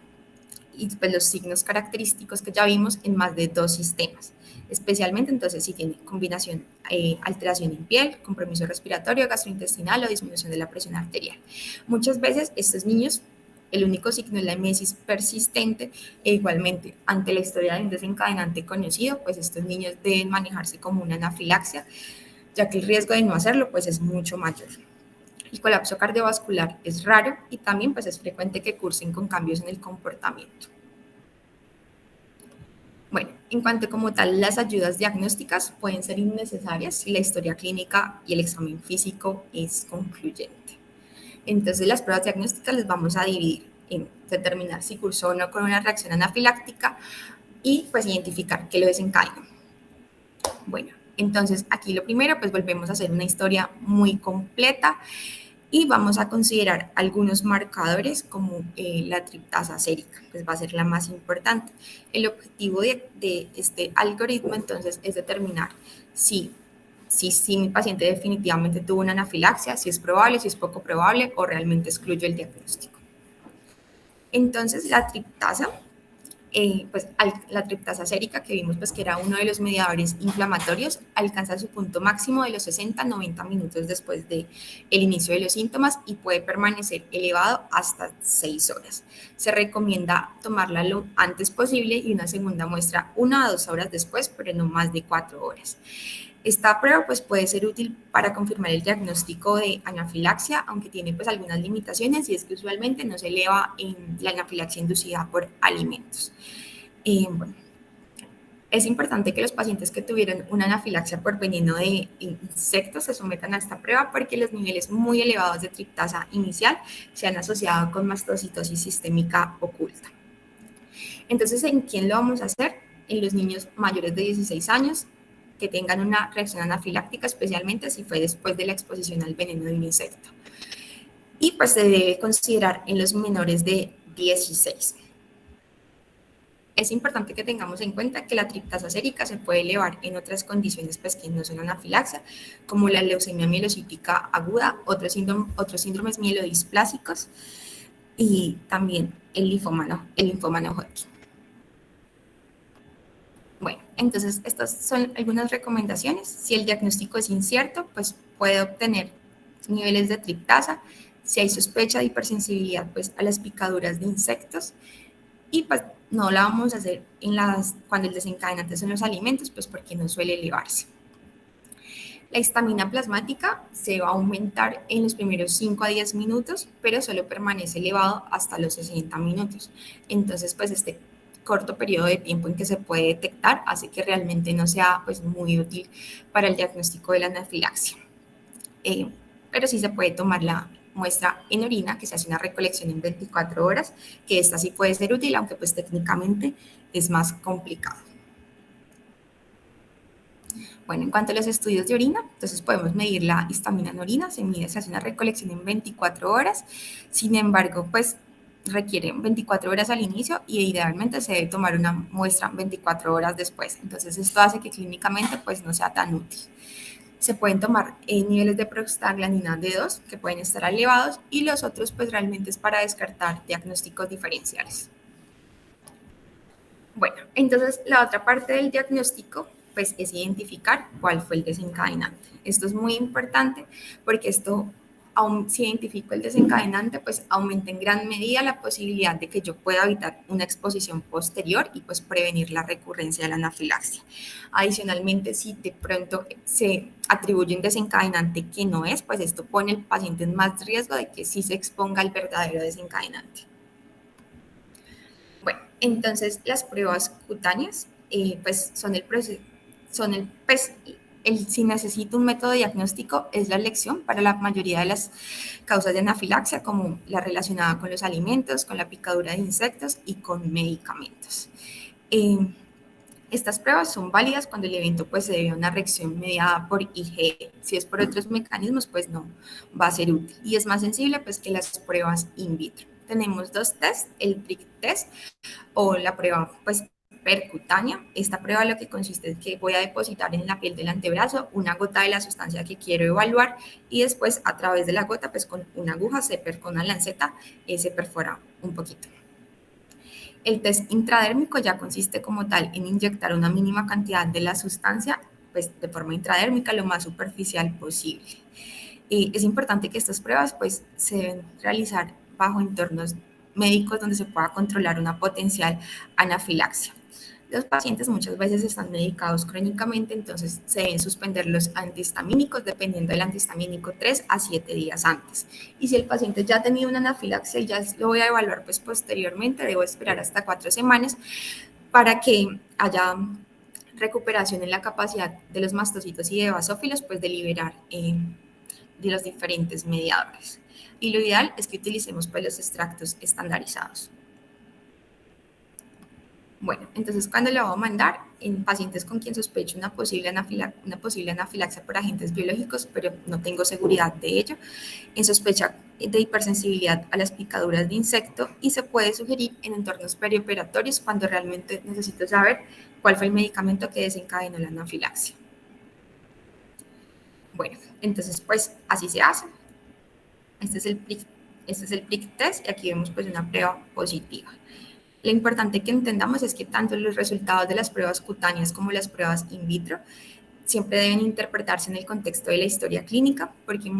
y pues los signos característicos que ya vimos en más de 2 sistemas. Especialmente entonces si tiene combinación, alteración en piel, compromiso respiratorio, gastrointestinal o disminución de la presión arterial. Muchas veces estos niños, el único signo es la emesis persistente e igualmente ante la historia de un desencadenante conocido, pues estos niños deben manejarse como una anafilaxia, ya que el riesgo de no hacerlo pues es mucho mayor. El colapso cardiovascular es raro y también pues es frecuente que cursen con cambios en el comportamiento. Bueno, en cuanto como tal, las ayudas diagnósticas pueden ser innecesarias si la historia clínica y el examen físico es concluyente. Entonces, las pruebas diagnósticas las vamos a dividir en determinar si cursó o no con una reacción anafiláctica y pues identificar qué lo desencadena. Bueno, entonces aquí lo primero, pues volvemos a hacer una historia muy completa y vamos a considerar algunos marcadores como la triptasa sérica, pues va a ser la más importante. El objetivo de este algoritmo entonces es determinar si mi paciente definitivamente tuvo una anafilaxia, si es probable, si es poco probable o realmente excluye el diagnóstico. Entonces la triptasa, la triptasa sérica que vimos pues que era uno de los mediadores inflamatorios, alcanza su punto máximo de los 60 a 90 minutos después del inicio de los síntomas y puede permanecer elevado hasta 6 horas. Se recomienda tomarla lo antes posible y una segunda muestra 1 a 2 horas después, pero no más de 4 horas. Esta prueba pues, puede ser útil para confirmar el diagnóstico de anafilaxia, aunque tiene pues, algunas limitaciones, y es que usualmente no se eleva en la anafilaxia inducida por alimentos. Bueno, es importante que los pacientes que tuvieron una anafilaxia por veneno de insectos se sometan a esta prueba porque los niveles muy elevados de triptasa inicial se han asociado con mastocitosis sistémica oculta. Entonces, ¿en quién lo vamos a hacer? En los niños mayores de 16 años que tengan una reacción anafiláctica, especialmente si fue después de la exposición al veneno de un insecto. Y pues se debe considerar en los menores de 16. Es importante que tengamos en cuenta que la triptasa sérica se puede elevar en otras condiciones pues, que no son anafilaxia, como la leucemia mielocítica aguda, otros síndromes mielodisplásicos y también el linfoma no Hodgkin. Bueno, entonces estas son algunas recomendaciones. Si el diagnóstico es incierto, pues puede obtener niveles de triptasa. Si hay sospecha de hipersensibilidad pues, a las picaduras de insectos, y pues no la vamos a hacer cuando el desencadenante son los alimentos, pues porque no suele elevarse. La histamina plasmática se va a aumentar en los primeros 5 a 10 minutos, pero solo permanece elevado hasta los 60 minutos. Entonces, pues este corto periodo de tiempo en que se puede detectar hace que realmente no sea pues, muy útil para el diagnóstico de la anafilaxia. Pero sí se puede tomar la muestra en orina, que se hace una recolección en 24 horas, que esta sí puede ser útil, aunque pues técnicamente es más complicado. Bueno, en cuanto a los estudios de orina, entonces podemos medir la histamina en orina, se hace una recolección en 24 horas, sin embargo, pues requiere 24 horas al inicio y idealmente se debe tomar una muestra 24 horas después. Entonces esto hace que clínicamente pues no sea tan útil. Se pueden tomar niveles de prostaglandina D2 que pueden estar elevados y los otros pues realmente es para descartar diagnósticos diferenciales. Bueno, entonces la otra parte del diagnóstico pues es identificar cuál fue el desencadenante. Esto es muy importante porque esto, si identifico el desencadenante, pues aumenta en gran medida la posibilidad de que yo pueda evitar una exposición posterior y pues prevenir la recurrencia de la anafilaxia. Adicionalmente, si de pronto se atribuye un desencadenante que no es, pues esto pone al paciente en más riesgo de que sí se exponga al verdadero desencadenante. Bueno, entonces las pruebas cutáneas pues si necesito un método diagnóstico es la elección para la mayoría de las causas de anafilaxia, como la relacionada con los alimentos, con la picadura de insectos y con medicamentos. Estas pruebas son válidas cuando el evento pues, se debe a una reacción mediada por IgE. Si es por otros mecanismos, pues no va a ser útil. Y es más sensible pues, que las pruebas in vitro. Tenemos dos tests, el prick test o la prueba pues, percutánea. Esta prueba lo que consiste es que voy a depositar en la piel del antebrazo una gota de la sustancia que quiero evaluar y después a través de la gota, pues con una aguja, con una lanceta, se perfora un poquito. El test intradérmico ya consiste como tal en inyectar una mínima cantidad de la sustancia, pues de forma intradérmica, lo más superficial posible. Es importante que estas pruebas pues se deben realizar bajo entornos médicos donde se pueda controlar una potencial anafilaxia. Los pacientes muchas veces están medicados crónicamente, entonces se deben suspender los antihistamínicos dependiendo del antihistamínico 3 a 7 días antes. Y si el paciente ya ha tenido una anafilaxia y ya lo voy a evaluar pues posteriormente, debo esperar hasta 4 semanas para que haya recuperación en la capacidad de los mastocitos y de basófilos pues de liberar de los diferentes mediadores. Y lo ideal es que utilicemos pues los extractos estandarizados. Bueno, entonces cuando lo voy a mandar en pacientes con quien sospecho una posible anafilaxia por agentes biológicos, pero no tengo seguridad de ello, en sospecha de hipersensibilidad a las picaduras de insecto y se puede sugerir en entornos perioperatorios cuando realmente necesito saber cuál fue el medicamento que desencadenó la anafilaxia. Bueno, entonces pues así se hace. Este es el prick test y aquí vemos pues una prueba positiva. Lo importante que entendamos es que tanto los resultados de las pruebas cutáneas como las pruebas in vitro siempre deben interpretarse en el contexto de la historia clínica, porque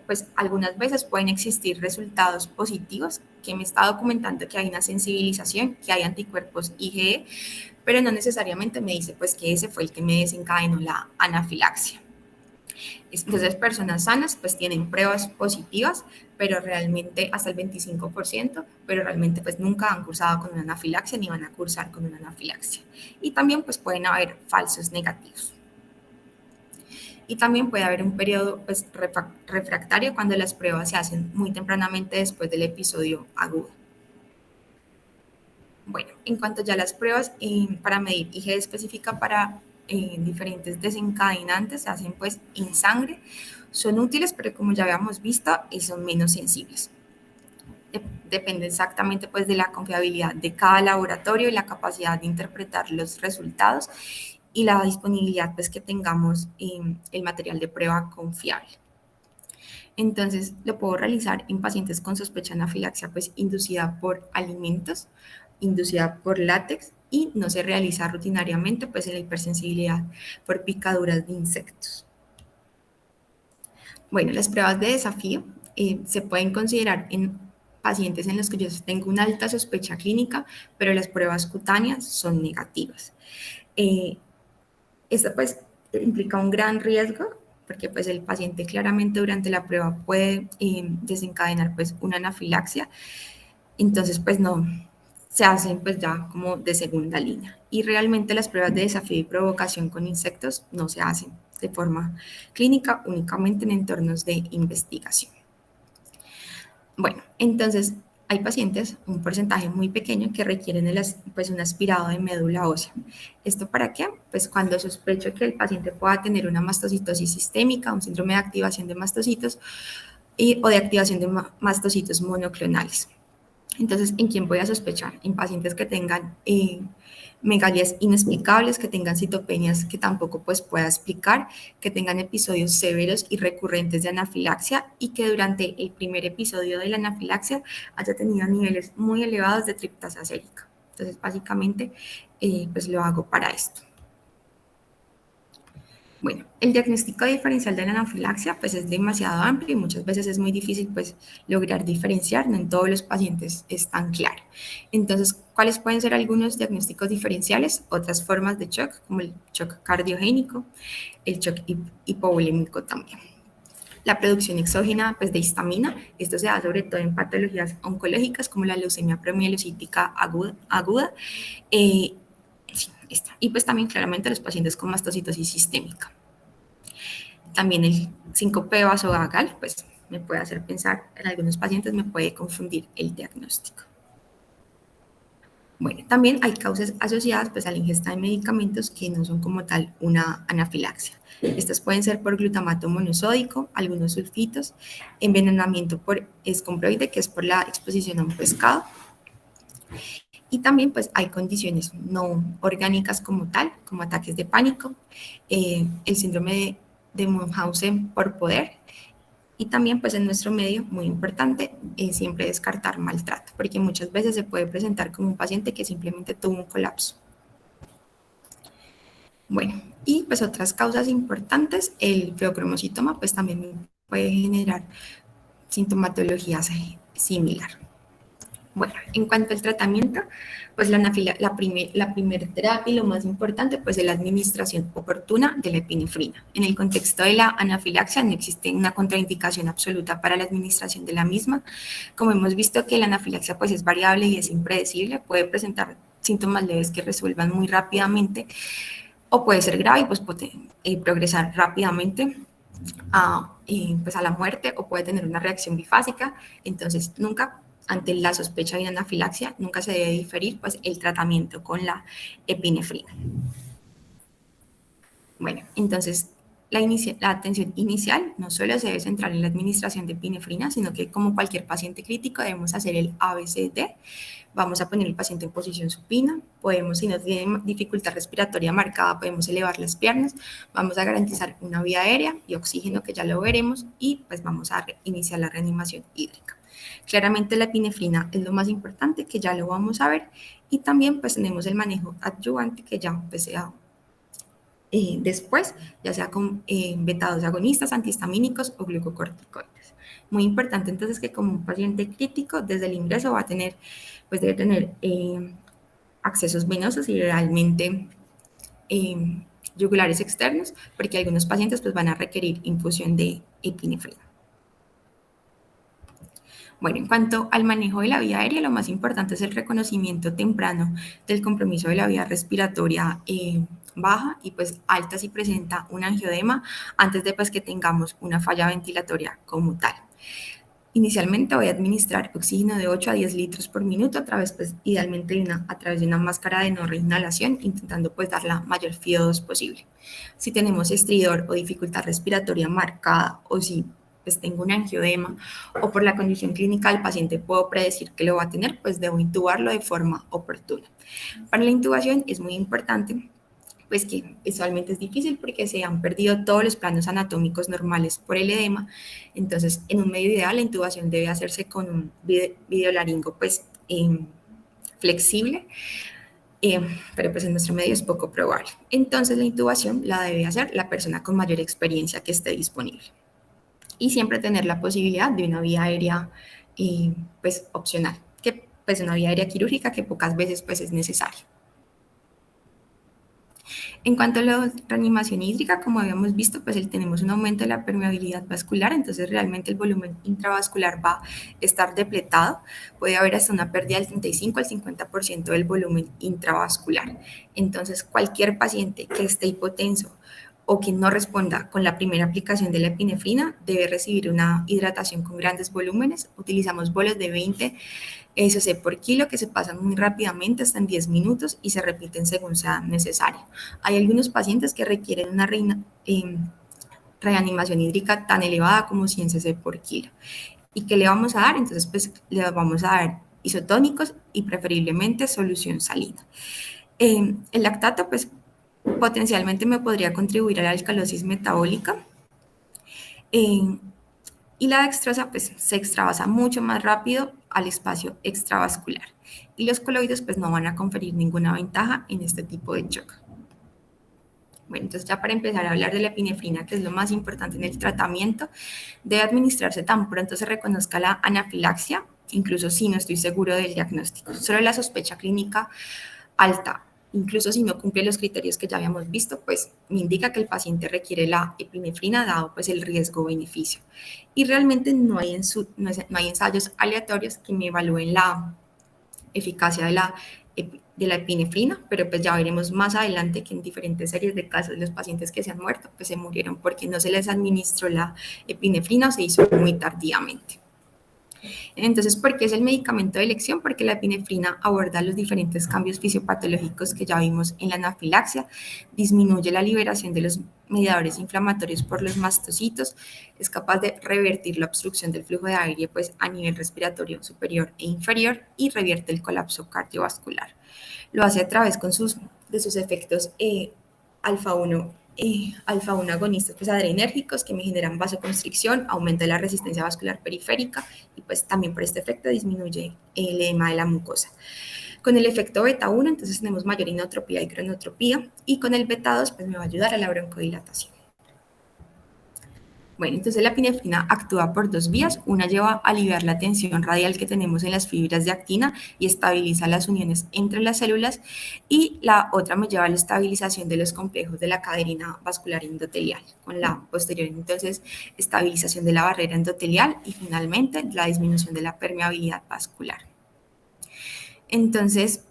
pues algunas veces pueden existir resultados positivos, que me está documentando que hay una sensibilización, que hay anticuerpos IgE, pero no necesariamente me dice pues que ese fue el que me desencadenó la anafilaxia. Entonces, personas sanas pues tienen pruebas positivas, pero realmente hasta el 25%, pero realmente pues nunca han cursado con una anafilaxia ni van a cursar con una anafilaxia. Y también pues pueden haber falsos negativos. Y también puede haber un periodo pues, refractario cuando las pruebas se hacen muy tempranamente después del episodio agudo. Bueno, en cuanto ya a las pruebas para medir IgE específica para diferentes desencadenantes, se hacen pues en sangre, son útiles, pero como ya habíamos visto, son menos sensibles. Depende exactamente pues de la confiabilidad de cada laboratorio y la capacidad de interpretar los resultados y la disponibilidad pues que tengamos el material de prueba confiable. Entonces, lo puedo realizar en pacientes con sospecha de anafilaxia pues inducida por alimentos, inducida por látex y no se realiza rutinariamente pues en la hipersensibilidad por picaduras de insectos. Bueno, las pruebas de desafío se pueden considerar en pacientes en los que yo tengo una alta sospecha clínica, pero las pruebas cutáneas son negativas. Esto pues implica un gran riesgo porque pues el paciente claramente durante la prueba puede desencadenar pues una anafilaxia, entonces pues no se hacen pues ya como de segunda línea y realmente las pruebas de desafío y provocación con insectos no se hacen de forma clínica, únicamente en entornos de investigación. Bueno, entonces hay pacientes, un porcentaje muy pequeño, que requieren pues, un aspirado de médula ósea. ¿Esto para qué? Pues cuando sospecho que el paciente pueda tener una mastocitosis sistémica, un síndrome de activación de mastocitos o de activación de mastocitos monoclonales. Entonces, ¿en quién voy a sospechar? En pacientes que tengan megalias inexplicables, que tengan citopenias que tampoco pues pueda explicar, que tengan episodios severos y recurrentes de anafilaxia y que durante el primer episodio de la anafilaxia haya tenido niveles muy elevados de triptasa sérica. Entonces, básicamente, pues lo hago para esto. Bueno, el diagnóstico diferencial de la anafilaxia pues es demasiado amplio y muchas veces es muy difícil pues lograr diferenciar, no en todos los pacientes es tan claro. Entonces, ¿cuáles pueden ser algunos diagnósticos diferenciales? Otras formas de shock como el shock cardiogénico, el shock hipovolémico también. La producción exógena pues, de histamina, esto se da sobre todo en patologías oncológicas como la leucemia promielocítica aguda sí, esta. Y pues también claramente los pacientes con mastocitosis sistémica. También el síncope vasovagal, pues me puede hacer pensar, en algunos pacientes me puede confundir el diagnóstico. Bueno, también hay causas asociadas pues a la ingesta de medicamentos que no son como tal una anafilaxia. Estas pueden ser por glutamato monosódico, algunos sulfitos, envenenamiento por escombroide, que es por la exposición a un pescado. Y también pues hay condiciones no orgánicas como tal, como ataques de pánico, el síndrome de Munchausen por poder y también pues en nuestro medio, muy importante, siempre descartar maltrato, porque muchas veces se puede presentar como un paciente que simplemente tuvo un colapso. Bueno, y pues otras causas importantes, el feocromocitoma pues también puede generar sintomatología similar. Bueno, en cuanto al tratamiento, pues la primer terapia y lo más importante, pues es la administración oportuna de la epinefrina. En el contexto de la anafilaxia no existe una contraindicación absoluta para la administración de la misma. Como hemos visto que la anafilaxia pues es variable y es impredecible, puede presentar síntomas leves que resuelvan muy rápidamente o puede ser grave y pues puede progresar rápidamente pues a la muerte o puede tener una reacción bifásica. Entonces, nunca ante la sospecha de anafilaxia, nunca se debe diferir pues, el tratamiento con la epinefrina. Bueno, entonces la atención inicial no solo se debe centrar en la administración de epinefrina, sino que como cualquier paciente crítico debemos hacer el ABCD. Vamos a poner el paciente en posición supina, podemos, si no tiene dificultad respiratoria marcada, podemos elevar las piernas, vamos a garantizar una vía aérea y oxígeno, que ya lo veremos, y pues vamos a iniciar la reanimación hídrica. Claramente la epinefrina es lo más importante, que ya lo vamos a ver, y también pues tenemos el manejo adyuvante, que ya pues se ha después, ya sea con beta-2 agonistas, antihistamínicos o glucocorticoides. Muy importante entonces que como un paciente crítico, desde el ingreso va a tener, pues debe tener accesos venosos y realmente yugulares externos, porque algunos pacientes pues van a requerir infusión de epinefrina. Bueno, en cuanto al manejo de la vía aérea, lo más importante es el reconocimiento temprano del compromiso de la vía respiratoria baja y pues alta si presenta un angiodema antes de pues que tengamos una falla ventilatoria como tal. Inicialmente voy a administrar oxígeno de 8 a 10 litros por minuto a través, pues, idealmente a través de una máscara de no reinhalación, intentando pues dar la mayor FIO2 posible. Si tenemos estridor o dificultad respiratoria marcada o si pues tengo un angiodema o por la condición clínica del paciente puedo predecir que lo va a tener, pues debo intubarlo de forma oportuna. Para la intubación es muy importante pues que visualmente es difícil porque se han perdido todos los planos anatómicos normales por el edema. Entonces, en un medio ideal, la intubación debe hacerse con un videolaringo pues, flexible, pero pues en nuestro medio es poco probable. Entonces, la intubación la debe hacer la persona con mayor experiencia que esté disponible. Y siempre tener la posibilidad de una vía aérea pues, opcional, que pues una vía aérea quirúrgica que pocas veces pues, es necesaria. En cuanto a la reanimación hídrica, como habíamos visto, pues tenemos un aumento de la permeabilidad vascular, entonces realmente el volumen intravascular va a estar depletado, puede haber hasta una pérdida del 35 al 50% del volumen intravascular. Entonces, cualquier paciente que esté hipotenso o que no responda con la primera aplicación de la epinefrina debe recibir una hidratación con grandes volúmenes. Utilizamos bolos de 20 cc por kilo que se pasan muy rápidamente, hasta en 10 minutos y se repiten según sea necesario. Hay algunos pacientes que requieren una reanimación hídrica tan elevada como 100 cc por kilo. ¿Y qué le vamos a dar? Entonces, pues le vamos a dar isotónicos y preferiblemente solución salina. El lactato, pues potencialmente me podría contribuir a la alcalosis metabólica. Y la dextrosa pues se extravasa mucho más rápido al espacio extravascular y los coloides pues no van a conferir ninguna ventaja en este tipo de shock. Bueno, entonces ya para empezar a hablar de la epinefrina, que es lo más importante en el tratamiento, debe administrarse tan pronto se reconozca la anafilaxia, incluso si no estoy seguro del diagnóstico. Solo la sospecha clínica alta, incluso si no cumple los criterios que ya habíamos visto, pues me indica que el paciente requiere la epinefrina dado pues el riesgo-beneficio. Y realmente no hay ensayos aleatorios que me evalúen la eficacia de la epinefrina, pero pues ya veremos más adelante que en diferentes series de casos los pacientes que se han muerto pues se murieron porque no se les administró la epinefrina o se hizo muy tardíamente. Entonces, ¿por qué es el medicamento de elección? Porque la epinefrina aborda los diferentes cambios fisiopatológicos que ya vimos en la anafilaxia, disminuye la liberación de los mediadores inflamatorios por los mastocitos, es capaz de revertir la obstrucción del flujo de aire pues, a nivel respiratorio superior e inferior y revierte el colapso cardiovascular. Lo hace a través de sus efectos alfa-1 agonistas pues, adrenérgicos que me generan vasoconstricción, aumenta la resistencia vascular periférica y pues también por este efecto disminuye el edema de la mucosa. Con el efecto beta-1 entonces tenemos mayor inotropía y cronotropía y con el beta-2 pues me va a ayudar a la broncodilatación. Bueno, entonces la epinefrina actúa por dos vías. Una lleva a aliviar la tensión radial que tenemos en las fibras de actina y estabiliza las uniones entre las células. Y la otra me lleva a la estabilización de los complejos de la cadena vascular endotelial, con la posterior entonces estabilización de la barrera endotelial y finalmente la disminución de la permeabilidad vascular. Entonces,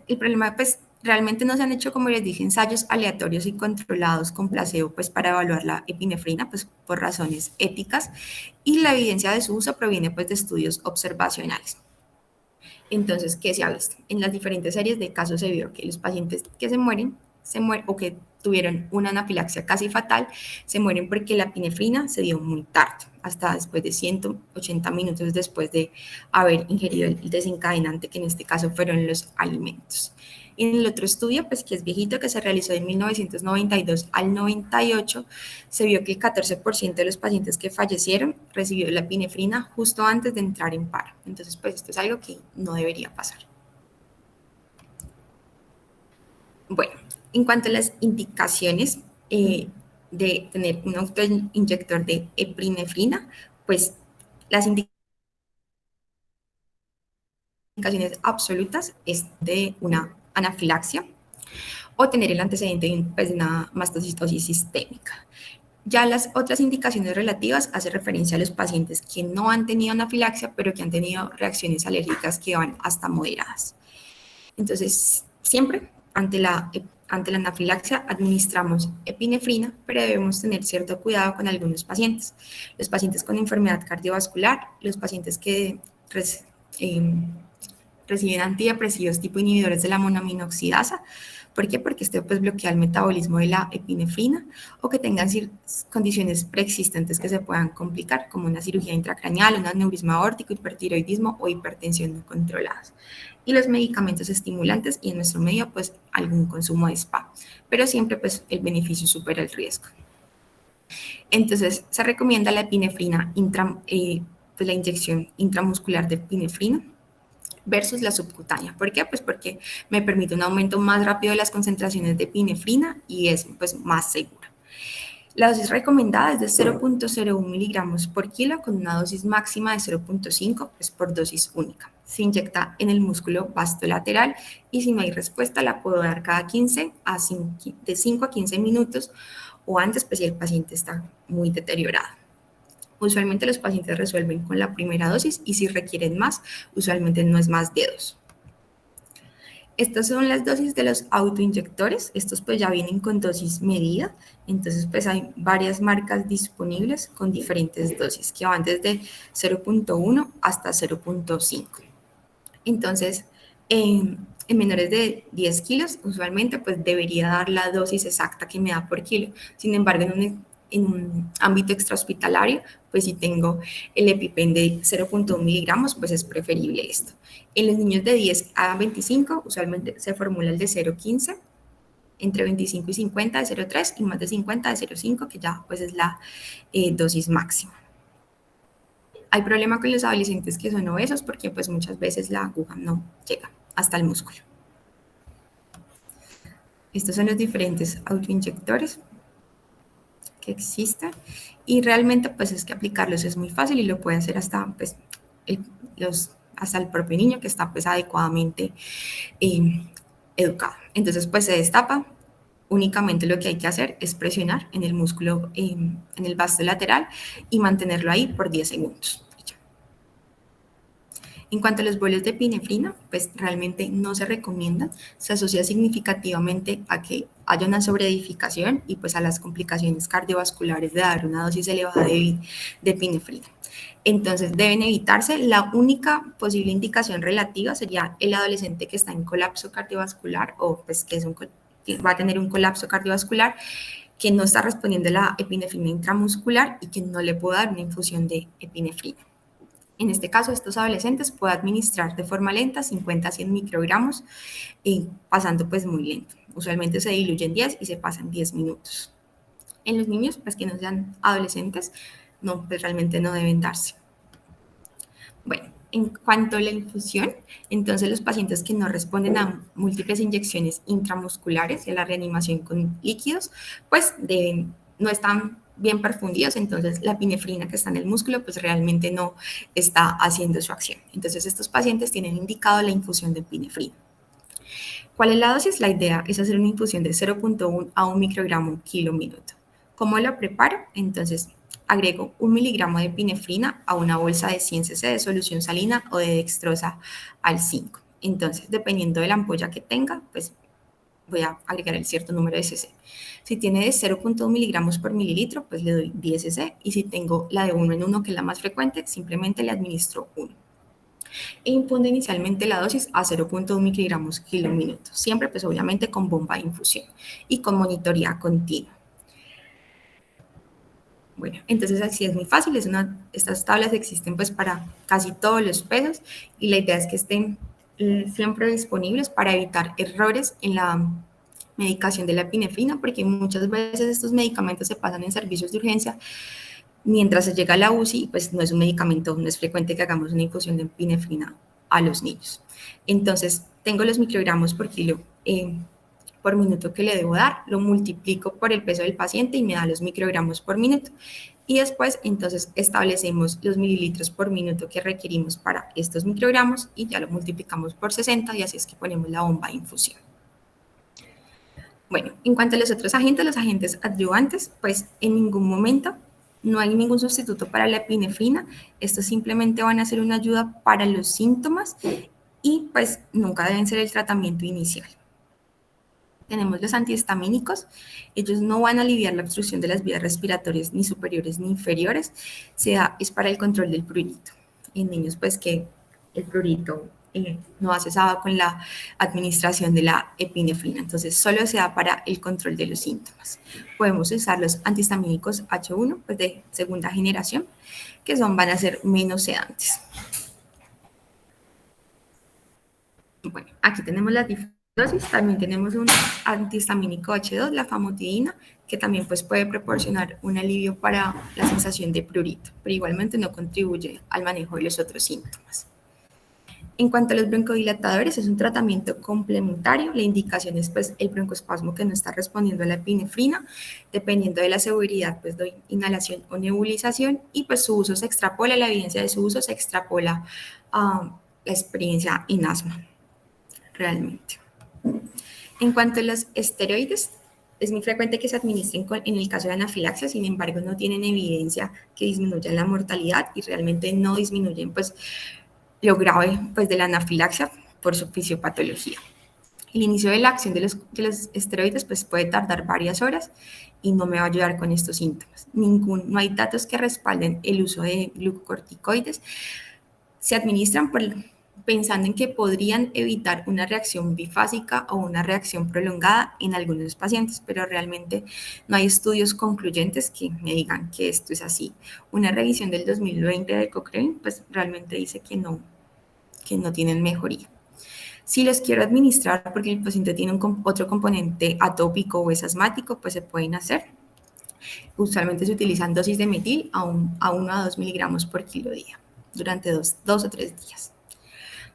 el problema pues realmente no se han hecho, como les dije, ensayos aleatorios y controlados con placebo pues, para evaluar la epinefrina pues, por razones éticas y la evidencia de su uso proviene pues, de estudios observacionales. Entonces, ¿qué se ha visto? En las diferentes series de casos se vio que los pacientes que se mueren o que tuvieron una anafilaxia casi fatal, se mueren porque la epinefrina se dio muy tarde, hasta después de 180 minutos después de haber ingerido el desencadenante, que en este caso fueron los alimentos. En el otro estudio, pues que es viejito, que se realizó de 1992 al 98, se vio que el 14% de los pacientes que fallecieron recibió la epinefrina justo antes de entrar en paro. Entonces, pues esto es algo que no debería pasar. Bueno, En cuanto a las indicaciones de tener un autoinyector de epinefrina, pues las indicaciones absolutas es de una anafilaxia o tener el antecedente de una mastocitosis sistémica. Ya las otras indicaciones relativas hacen referencia a los pacientes que no han tenido anafilaxia, pero que han tenido reacciones alérgicas que van hasta moderadas. Entonces, siempre ante la anafilaxia administramos epinefrina, pero debemos tener cierto cuidado con algunos pacientes. Los pacientes con enfermedad cardiovascular, los pacientes que reciben antidepresivos tipo inhibidores de la monoaminoxidasa. ¿Por qué? Porque este pues bloquea el metabolismo de la epinefrina o que tengan condiciones preexistentes que se puedan complicar, como una cirugía intracraneal, un aneurisma aórtico, hipertiroidismo o hipertensión no controladas. Y los medicamentos estimulantes y en nuestro medio pues algún consumo de SPA, pero siempre pues el beneficio supera el riesgo. Entonces se recomienda la epinefrina, pues la inyección intramuscular de epinefrina versus la subcutánea. ¿Por qué? Pues porque me permite un aumento más rápido de las concentraciones de epinefrina y es pues más segura. La dosis recomendada es de 0.01 miligramos por kilo con una dosis máxima de 0.5 pues por dosis única. Se inyecta en el músculo vastolateral y si no hay respuesta la puedo dar cada de 5 a 15 minutos o antes pues si el paciente está muy deteriorado. Usualmente los pacientes resuelven con la primera dosis y si requieren más, usualmente no es más de 2. Estas son las dosis de los autoinyectores. Estos pues ya vienen con dosis medida. Entonces pues hay varias marcas disponibles con diferentes dosis que van desde 0.1 hasta 0.5. Entonces, en menores de 10 kilos, usualmente pues debería dar la dosis exacta que me da por kilo. Sin embargo, en un ámbito extrahospitalario, pues si tengo el EpiPen de 0.1 miligramos, pues es preferible esto. En los niños de 10 a 25, usualmente se formula el de 0.15, entre 25 y 50 de 0.3 y más de 50 de 0.5, que ya pues es la dosis máxima. Hay problema con los adolescentes que son obesos porque pues muchas veces la aguja no llega hasta el músculo. Estos son los diferentes autoinyectores que existen y realmente pues es que aplicarlos es muy fácil y lo puede hacer hasta pues hasta el propio niño que está pues adecuadamente educado. Entonces pues se destapa, únicamente lo que hay que hacer es presionar en el músculo, en el vasto lateral y mantenerlo ahí por 10 segundos. En cuanto a los bolos de epinefrina, pues realmente no se recomiendan, se asocia significativamente a que haya una sobreedificación y pues a las complicaciones cardiovasculares de dar una dosis elevada de epinefrina. Entonces deben evitarse. La única posible indicación relativa sería el adolescente que está en colapso cardiovascular o pues que va a tener un colapso cardiovascular que no está respondiendo a la epinefrina intramuscular y que no le puedo dar una infusión de epinefrina. En este caso, estos adolescentes puedo administrar de forma lenta 50 a 100 microgramos, pasando pues muy lento. Usualmente se diluye en 10 y se pasan 10 minutos. En los niños, pues que no sean adolescentes, no, pues realmente no deben darse. Bueno, en cuanto a la infusión, entonces los pacientes que no responden a múltiples inyecciones intramusculares y a la reanimación con líquidos, pues no están bien perfundidos, entonces la epinefrina que está en el músculo pues realmente no está haciendo su acción. Entonces estos pacientes tienen indicado la infusión de epinefrina. ¿Cuál es la dosis? La idea es hacer una infusión de 0.1 a 1 microgramo kilo minuto. ¿Cómo lo preparo? Entonces agrego 1 miligramo de epinefrina a una bolsa de 100 cc de solución salina o de dextrosa al 5. Entonces, dependiendo de la ampolla que tenga, pues voy a agregar el cierto número de cc. Si tiene de 0.1 miligramos por mililitro, pues le doy 10 cc. Y si tengo la de 1 en 1, que es la más frecuente, simplemente le administro 1. E impondo inicialmente la dosis a 0.1 miligramos kilo minuto. Siempre, pues obviamente con bomba de infusión y con monitoría continua. Bueno, entonces así es muy fácil. Estas tablas existen pues para casi todos los pesos y la idea es que estén siempre disponibles para evitar errores en la medicación de la epinefrina, porque muchas veces estos medicamentos se pasan en servicios de urgencia mientras se llega a la UCI, pues no es un medicamento, no es frecuente que hagamos una infusión de epinefrina a los niños. Entonces, tengo los microgramos por kilo por minuto que le debo dar, lo multiplico por el peso del paciente y me da los microgramos por minuto. Y después, entonces, establecemos los mililitros por minuto que requerimos para estos microgramos y ya lo multiplicamos por 60 y así es que ponemos la bomba de infusión. Bueno, en cuanto a los agentes adyuvantes, pues en ningún momento no hay ningún sustituto para la epinefrina. Estos simplemente van a ser una ayuda para los síntomas y pues nunca deben ser el tratamiento inicial. Tenemos los antihistamínicos, ellos no van a aliviar la obstrucción de las vías respiratorias ni superiores ni inferiores, es para el control del prurito. En niños pues que el prurito no ha cesado con la administración de la epinefrina, entonces solo se da para el control de los síntomas. Podemos usar los antihistamínicos H1 pues de segunda generación, que van a ser menos sedantes. Bueno, aquí tenemos las diferentes dosis. También tenemos un antihistamínico H2, la famotidina, que también pues, puede proporcionar un alivio para la sensación de prurito, pero igualmente no contribuye al manejo de los otros síntomas. En cuanto a los broncodilatadores, es un tratamiento complementario. La indicación es pues, el broncoespasmo que no está respondiendo a la epinefrina. Dependiendo de la severidad, pues doy inhalación o nebulización y pues su uso se extrapola, la evidencia de su uso se extrapola a la experiencia en asma, realmente. En cuanto a los esteroides, es muy frecuente que se administren en el caso de anafilaxia, sin embargo, no tienen evidencia que disminuyan la mortalidad y realmente no disminuyen pues, lo grave pues, de la anafilaxia por su fisiopatología. El inicio de la acción de los esteroides pues, puede tardar varias horas y no me va a ayudar con estos síntomas. No hay datos que respalden el uso de glucocorticoides. Se administran pensando en que podrían evitar una reacción bifásica o una reacción prolongada en algunos pacientes, pero realmente no hay estudios concluyentes que me digan que esto es así. Una revisión del 2020 de Cochrane, pues realmente dice que no tienen mejoría. Si los quiero administrar porque el paciente tiene otro componente atópico o es asmático, pues se pueden hacer. Usualmente se utilizan dosis de metil a 1 a 2 miligramos por kilo día durante dos o 3 días.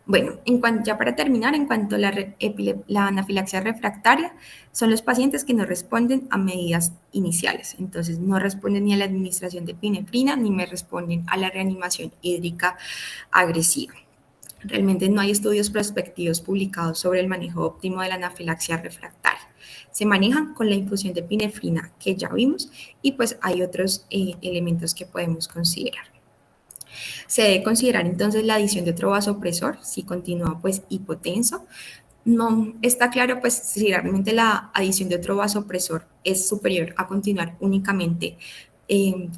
Bueno, ya para terminar, en cuanto a la anafilaxia refractaria, son los pacientes que no responden a medidas iniciales. Entonces, no responden ni a la administración de epinefrina, ni me responden a la reanimación hídrica agresiva. Realmente no hay estudios prospectivos publicados sobre el manejo óptimo de la anafilaxia refractaria. Se manejan con la infusión de epinefrina que ya vimos y pues hay otros elementos que podemos considerar. Se debe considerar entonces la adición de otro vasopresor si continúa pues hipotenso. No está claro pues si realmente la adición de otro vasopresor es superior a continuar únicamente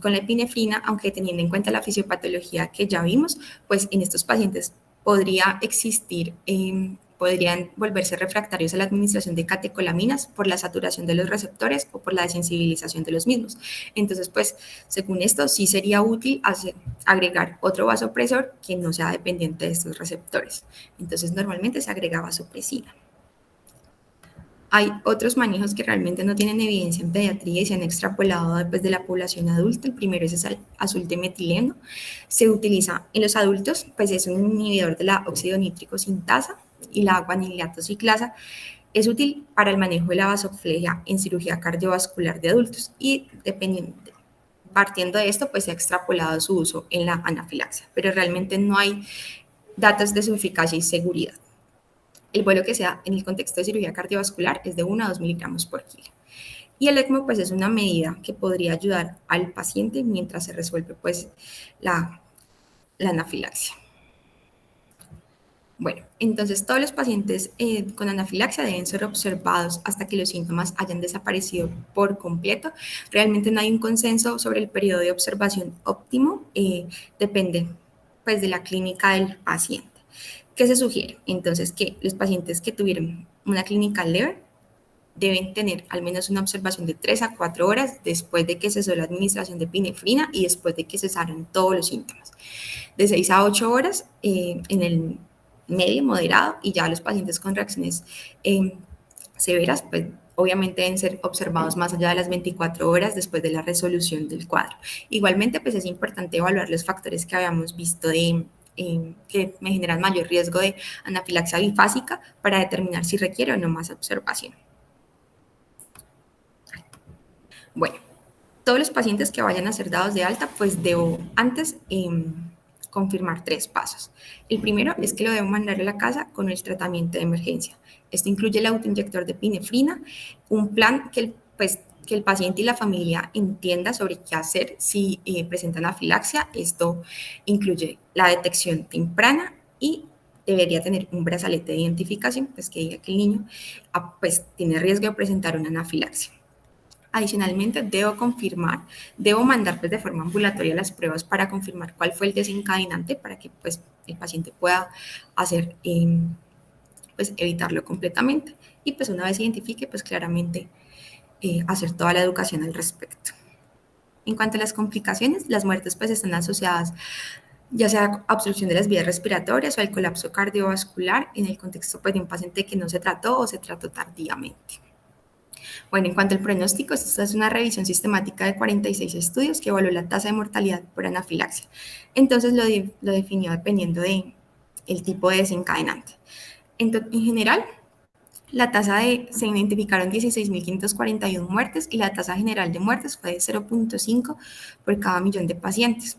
con la epinefrina, aunque teniendo en cuenta la fisiopatología que ya vimos, pues en estos pacientes podría existir, podrían volverse refractarios a la administración de catecolaminas por la saturación de los receptores o por la desensibilización de los mismos. Entonces, pues, según esto, sí sería útil agregar otro vasopresor que no sea dependiente de estos receptores. Entonces, normalmente se agrega vasopresina. Hay otros manejos que realmente no tienen evidencia en pediatría y se han extrapolado después de la población adulta. El primero es el azul de metileno. Se utiliza en los adultos, pues es un inhibidor de la óxido nítrico sintasa y la guaniliato ciclasa. Es útil para el manejo de la vasoplegia en cirugía cardiovascular de adultos y partiendo de esto, pues se ha extrapolado su uso en la anafilaxia, pero realmente no hay datos de su eficacia y seguridad. El vuelo que se da en el contexto de cirugía cardiovascular es de 1 a 2 miligramos por kilo. Y el ECMO pues, es una medida que podría ayudar al paciente mientras se resuelve pues, la anafilaxia. Bueno, entonces todos los pacientes con anafilaxia deben ser observados hasta que los síntomas hayan desaparecido por completo. Realmente no hay un consenso sobre el periodo de observación óptimo, depende pues, de la clínica del paciente. ¿Qué se sugiere? Entonces, que los pacientes que tuvieron una clínica leve deben tener al menos una observación de 3 a 4 horas después de que cesó la administración de epinefrina y después de que cesaron todos los síntomas. De 6 a 8 horas en el medio, moderado, y ya los pacientes con reacciones severas, pues obviamente deben ser observados más allá de las 24 horas después de la resolución del cuadro. Igualmente, pues es importante evaluar los factores que habíamos visto que me generan mayor riesgo de anafilaxia bifásica para determinar si requiere o no más observación. Bueno, todos los pacientes que vayan a ser dados de alta, pues debo antes confirmar 3 pasos. El primero es que lo debo mandar a la casa con el tratamiento de emergencia. Esto incluye el autoinyector de epinefrina, un plan que el paciente y la familia entienda sobre qué hacer si presentan anafilaxia. Esto incluye la detección temprana y debería tener un brazalete de identificación, pues que diga que el niño pues, tiene riesgo de presentar una anafilaxia. Adicionalmente, debo mandar pues, de forma ambulatoria las pruebas para confirmar cuál fue el desencadenante para que pues, el paciente pueda hacer, pues, evitarlo completamente y pues una vez identifique, pues claramente hacer toda la educación al respecto. En cuanto a las complicaciones, las muertes pues están asociadas ya sea a obstrucción de las vías respiratorias o al colapso cardiovascular en el contexto pues, de un paciente que no se trató o se trató tardíamente. Bueno, en cuanto al pronóstico, esta es una revisión sistemática de 46 estudios que evaluó la tasa de mortalidad por anafilaxia. Entonces lo definió dependiendo del tipo de desencadenante. En general, se identificaron 16.541 muertes y la tasa general de muertes fue de 0.5 por cada millón de pacientes.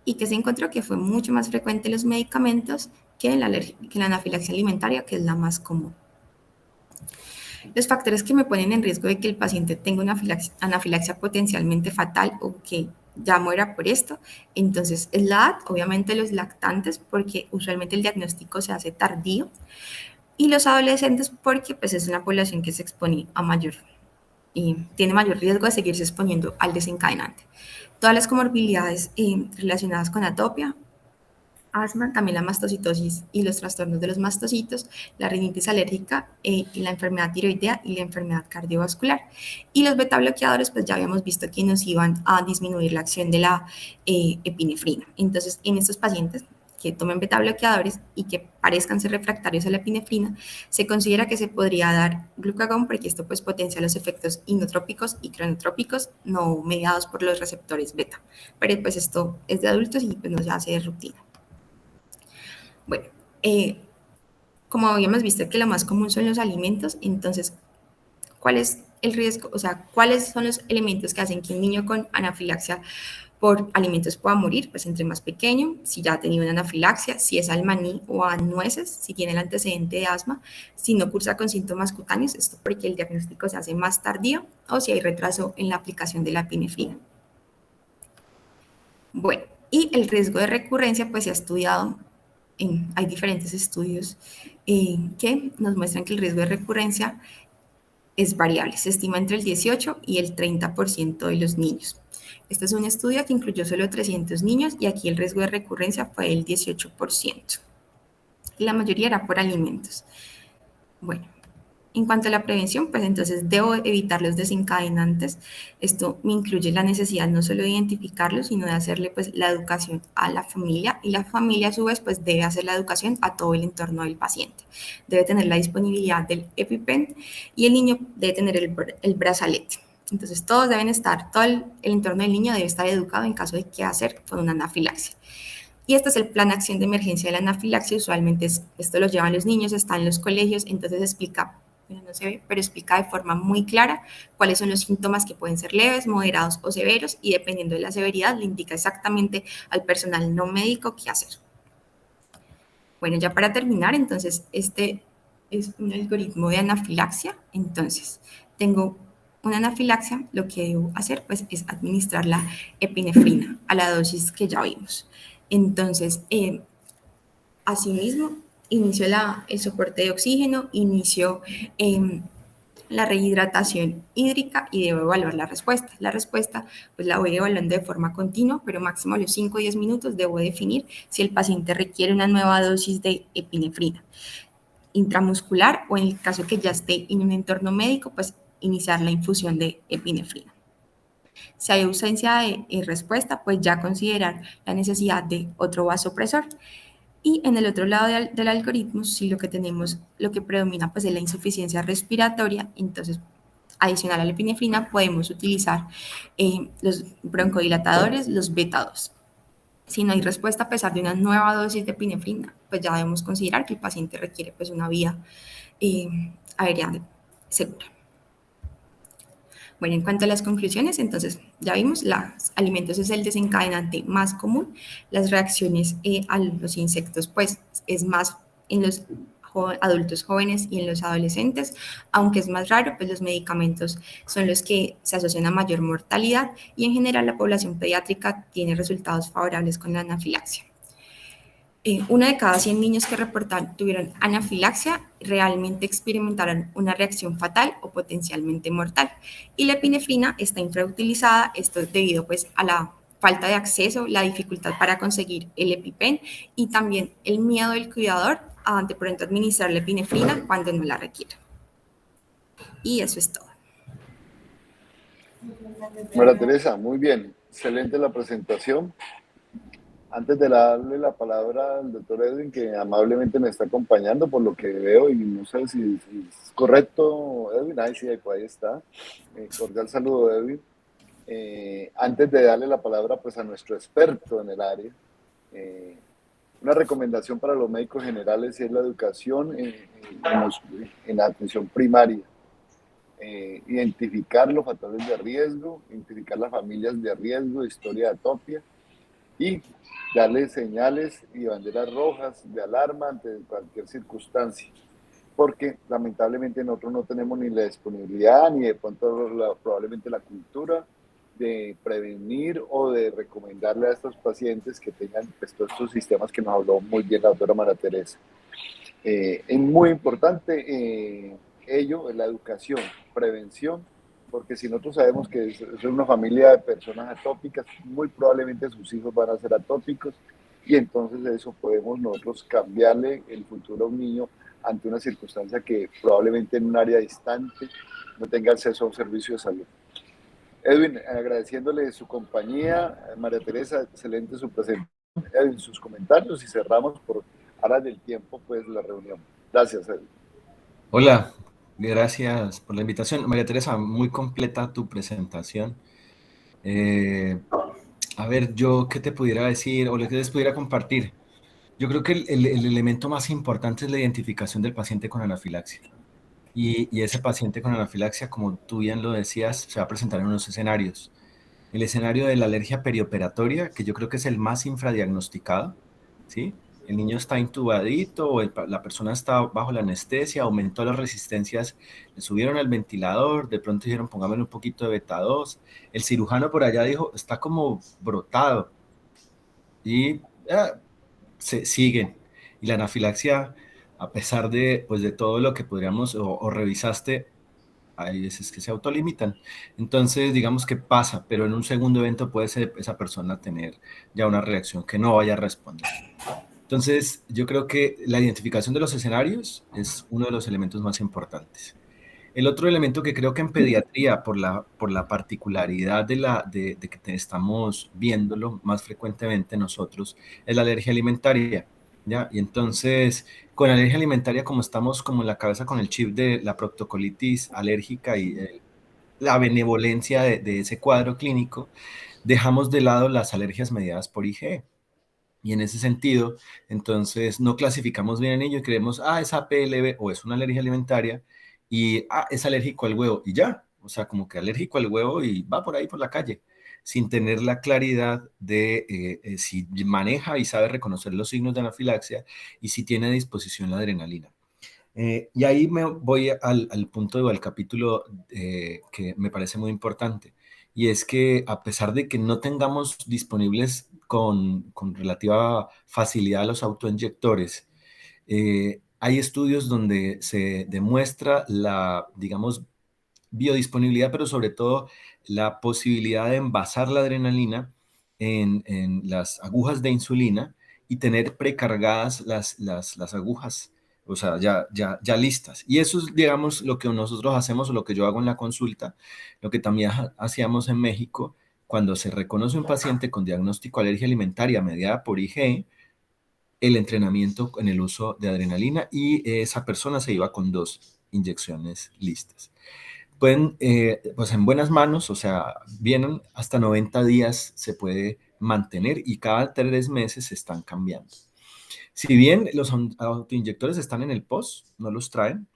Y que se encontró que fue mucho más frecuente en los medicamentos que en la anafilaxia alimentaria, que es la más común. Los factores que me ponen en riesgo de que el paciente tenga una anafilaxia potencialmente fatal o que ya muera por esto, entonces es la edad, obviamente los lactantes, porque usualmente el diagnóstico se hace tardío, y los adolescentes porque pues, es una población que se expone a mayor y tiene mayor riesgo de seguirse exponiendo al desencadenante. Todas las comorbilidades relacionadas con atopia, asma, también la mastocitosis y los trastornos de los mastocitos, la rinitis alérgica, y la enfermedad tiroidea y la enfermedad cardiovascular. Y los beta bloqueadores, pues ya habíamos visto que nos iban a disminuir la acción de la epinefrina. Entonces, en estos pacientes que tomen beta bloqueadores y que parezcan ser refractarios a la epinefrina, se considera que se podría dar glucagón porque esto pues potencia los efectos inotrópicos y cronotrópicos no mediados por los receptores beta. Pero pues esto es de adultos y pues no se hace de rutina. Bueno, como habíamos visto que lo más común son los alimentos, entonces, ¿cuál es el riesgo? O sea, ¿cuáles son los elementos que hacen que un niño con anafilaxia por alimentos pueda morir? Pues entre más pequeño, si ya ha tenido una anafilaxia, si es al maní o a nueces, si tiene el antecedente de asma, si no cursa con síntomas cutáneos, esto porque el diagnóstico se hace más tardío, o si hay retraso en la aplicación de la epinefrina. Bueno, y el riesgo de recurrencia, pues se ha estudiado, hay diferentes estudios que nos muestran que el riesgo de recurrencia es variable, se estima entre el 18 y el 30% de los niños. Este es un estudio que incluyó solo 300 niños y aquí el riesgo de recurrencia fue el 18%. Y la mayoría era por alimentos. Bueno, en cuanto a la prevención, pues entonces debo evitar los desencadenantes. Esto me incluye la necesidad no solo de identificarlos, sino de hacerle pues la educación a la familia y la familia a su vez pues debe hacer la educación a todo el entorno del paciente. Debe tener la disponibilidad del EpiPen y el niño debe tener el brazalete. Entonces todos deben estar, todo el entorno del niño debe estar educado en caso de qué hacer con una anafilaxia. Y este es el plan de acción de emergencia de la anafilaxia. Usualmente esto lo llevan los niños, está en los colegios, entonces explica, bueno, no se ve, pero explica de forma muy clara cuáles son los síntomas que pueden ser leves, moderados o severos y dependiendo de la severidad le indica exactamente al personal no médico qué hacer. Bueno, ya para terminar, entonces este es un algoritmo de anafilaxia. Entonces, tengo una anafilaxia, lo que debo hacer pues es administrar la epinefrina a la dosis que ya vimos. Entonces, asimismo, inicio el soporte de oxígeno, inicio la rehidratación hídrica y debo evaluar la respuesta. La respuesta pues la voy evaluando de forma continua, pero máximo a los 5 o 10 minutos debo definir si el paciente requiere una nueva dosis de epinefrina intramuscular o en el caso que ya esté en un entorno médico, pues iniciar la infusión de epinefrina. Si hay ausencia de respuesta, pues ya considerar la necesidad de otro vasopresor. Y en el otro lado del algoritmo, si lo que tenemos, lo que predomina pues es la insuficiencia respiratoria, entonces adicional a la epinefrina podemos utilizar los broncodilatadores, los beta-2. Si no hay respuesta a pesar de una nueva dosis de epinefrina, pues ya debemos considerar que el paciente requiere pues una vía aérea segura. Bueno, en cuanto a las conclusiones, entonces ya vimos, los alimentos es el desencadenante más común. Las reacciones a los insectos, pues es más en los adultos jóvenes y en los adolescentes, aunque es más raro, pues los medicamentos son los que se asocian a mayor mortalidad y en general la población pediátrica tiene resultados favorables con la anafilaxia. Una de cada 100 niños que reportaron tuvieron anafilaxia realmente experimentaron una reacción fatal o potencialmente mortal. Y la epinefrina está infrautilizada, esto es debido pues a la falta de acceso, la dificultad para conseguir el EpiPen y también el miedo del cuidador a de pronto administrar la epinefrina cuando no la requiere. Y eso es todo. María Teresa, muy bien, excelente la presentación. Antes de darle la palabra al doctor Edwin, que amablemente me está acompañando por lo que veo y no sé si es correcto, Edwin. Ahí sí, ahí está. Cordial saludo, Edwin. Antes de darle la palabra pues, a nuestro experto en el área, una recomendación para los médicos generales es la educación en la atención primaria. Identificar los factores de riesgo, identificar las familias de riesgo, historia de atopia y darle señales y banderas rojas de alarma ante cualquier circunstancia, porque lamentablemente nosotros no tenemos ni la disponibilidad ni de pronto probablemente la cultura de prevenir o de recomendarle a estos pacientes que tengan pues, todos estos sistemas que nos habló muy bien la doctora María Teresa. Es muy importante ello, la educación, prevención, porque si nosotros sabemos que es una familia de personas atópicas, muy probablemente sus hijos van a ser atópicos y entonces eso podemos nosotros cambiarle el futuro a un niño ante una circunstancia que probablemente en un área distante no tenga acceso a un servicio de salud. Edwin, agradeciéndole su compañía, María Teresa, excelente su presentación, Edwin, sus comentarios y cerramos por ahora del tiempo pues la reunión. Gracias, Edwin. Hola, gracias por la invitación. María Teresa, muy completa tu presentación. A ver, yo qué te pudiera decir o qué les pudiera compartir. Yo creo que el elemento más importante es la identificación del paciente con anafilaxia. Y ese paciente con anafilaxia, como tú bien lo decías, se va a presentar en unos escenarios. El escenario de la alergia perioperatoria, que yo creo que es el más infradiagnosticado, ¿sí? El niño está intubadito o la persona está bajo la anestesia, aumentó las resistencias, le subieron al ventilador, de pronto dijeron pongámosle un poquito de beta 2. El cirujano por allá dijo está como brotado y se siguen. Y la anafilaxia, a pesar de, pues, de todo lo que podríamos o revisaste, hay veces que se autolimitan. Entonces, digamos que pasa, pero en un segundo evento puede ser esa persona tener ya una reacción que no vaya a responder. Entonces, yo creo que la identificación de los escenarios es uno de los elementos más importantes. El otro elemento que creo que en pediatría, por la particularidad de que estamos viéndolo más frecuentemente nosotros, es la alergia alimentaria, ¿ya? Y entonces, con alergia alimentaria, como estamos como en la cabeza con el chip de la proctocolitis alérgica y la benevolencia de ese cuadro clínico, dejamos de lado las alergias mediadas por IgE. Y en ese sentido, entonces no clasificamos bien en ello y creemos, es APLB o es una alergia alimentaria y es alérgico al huevo y ya, o sea, como que alérgico al huevo y va por ahí por la calle, sin tener la claridad de si maneja y sabe reconocer los signos de anafilaxia y si tiene a disposición la adrenalina. Y ahí me voy al punto o al capítulo que me parece muy importante. Y es que a pesar de que no tengamos disponibles con relativa facilidad los autoinyectores, hay estudios donde se demuestra la, digamos, biodisponibilidad, pero sobre todo la posibilidad de envasar la adrenalina en las agujas de insulina y tener precargadas las agujas, o sea, ya listas. Y eso es, digamos, lo que nosotros hacemos o lo que yo hago en la consulta, lo que también hacíamos en México, cuando se reconoce un paciente con diagnóstico de alergia alimentaria mediada por IgE, el entrenamiento en el uso de adrenalina y esa persona se iba con 2 inyecciones listas. Pueden, pues en buenas manos, o sea, vienen hasta 90 días se puede mantener y cada 3 meses se están cambiando. Si bien los autoinyectores están en el POS, no los traen,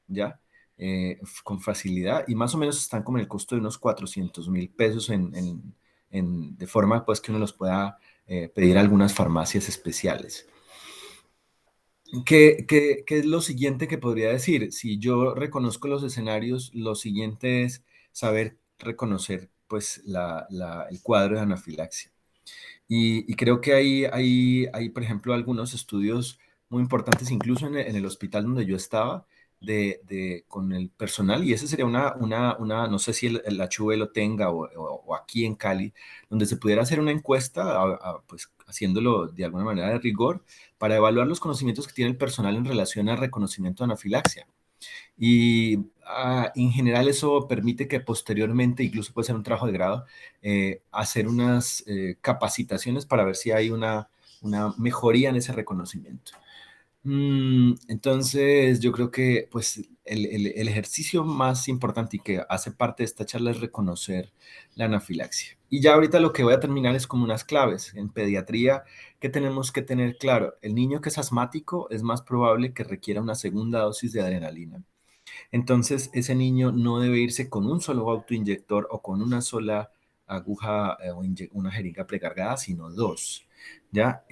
¿ya? con facilidad y más o menos están como en el costo de unos 400.000 pesos de forma pues que uno los pueda pedir a algunas farmacias especiales. ¿Qué es lo siguiente que podría decir? Si yo reconozco los escenarios, lo siguiente es saber reconocer pues el cuadro de anafilaxia. Y creo que hay, por ejemplo, algunos estudios muy importantes, incluso en el hospital donde yo estaba, con el personal, y ese sería no sé si el HV lo tenga o aquí en Cali, donde se pudiera hacer una encuesta, pues haciéndolo de alguna manera de rigor, para evaluar los conocimientos que tiene el personal en relación al reconocimiento de anafilaxia. Y en general eso permite que posteriormente, incluso puede ser un trabajo de grado, hacer unas capacitaciones para ver si hay una mejoría en ese reconocimiento. Entonces yo creo que pues el ejercicio más importante y que hace parte de esta charla es reconocer la anafilaxia. Y ya ahorita lo que voy a terminar es como unas claves. En pediatría, ¿qué tenemos que tener claro? El niño que es asmático es más probable que requiera una segunda dosis de adrenalina. Entonces, ese niño no debe irse con un solo autoinyector o con una sola aguja o una jeringa precargada, sino dos, ¿ya?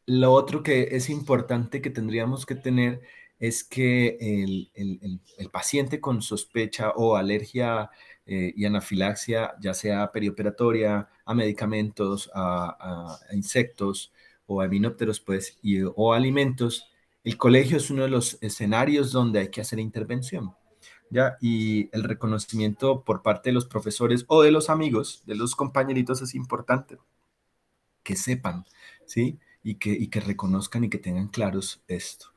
Lo otro que es importante que tendríamos que tener es que el paciente con sospecha o alergia y anafilaxia, ya sea perioperatoria, a medicamentos, a insectos o a himenópteros, pues, o alimentos, el colegio es uno de los escenarios donde hay que hacer intervención, ¿ya? Y el reconocimiento por parte de los profesores o de los amigos, de los compañeritos, es importante que sepan, ¿sí? Y que reconozcan y que tengan claros esto.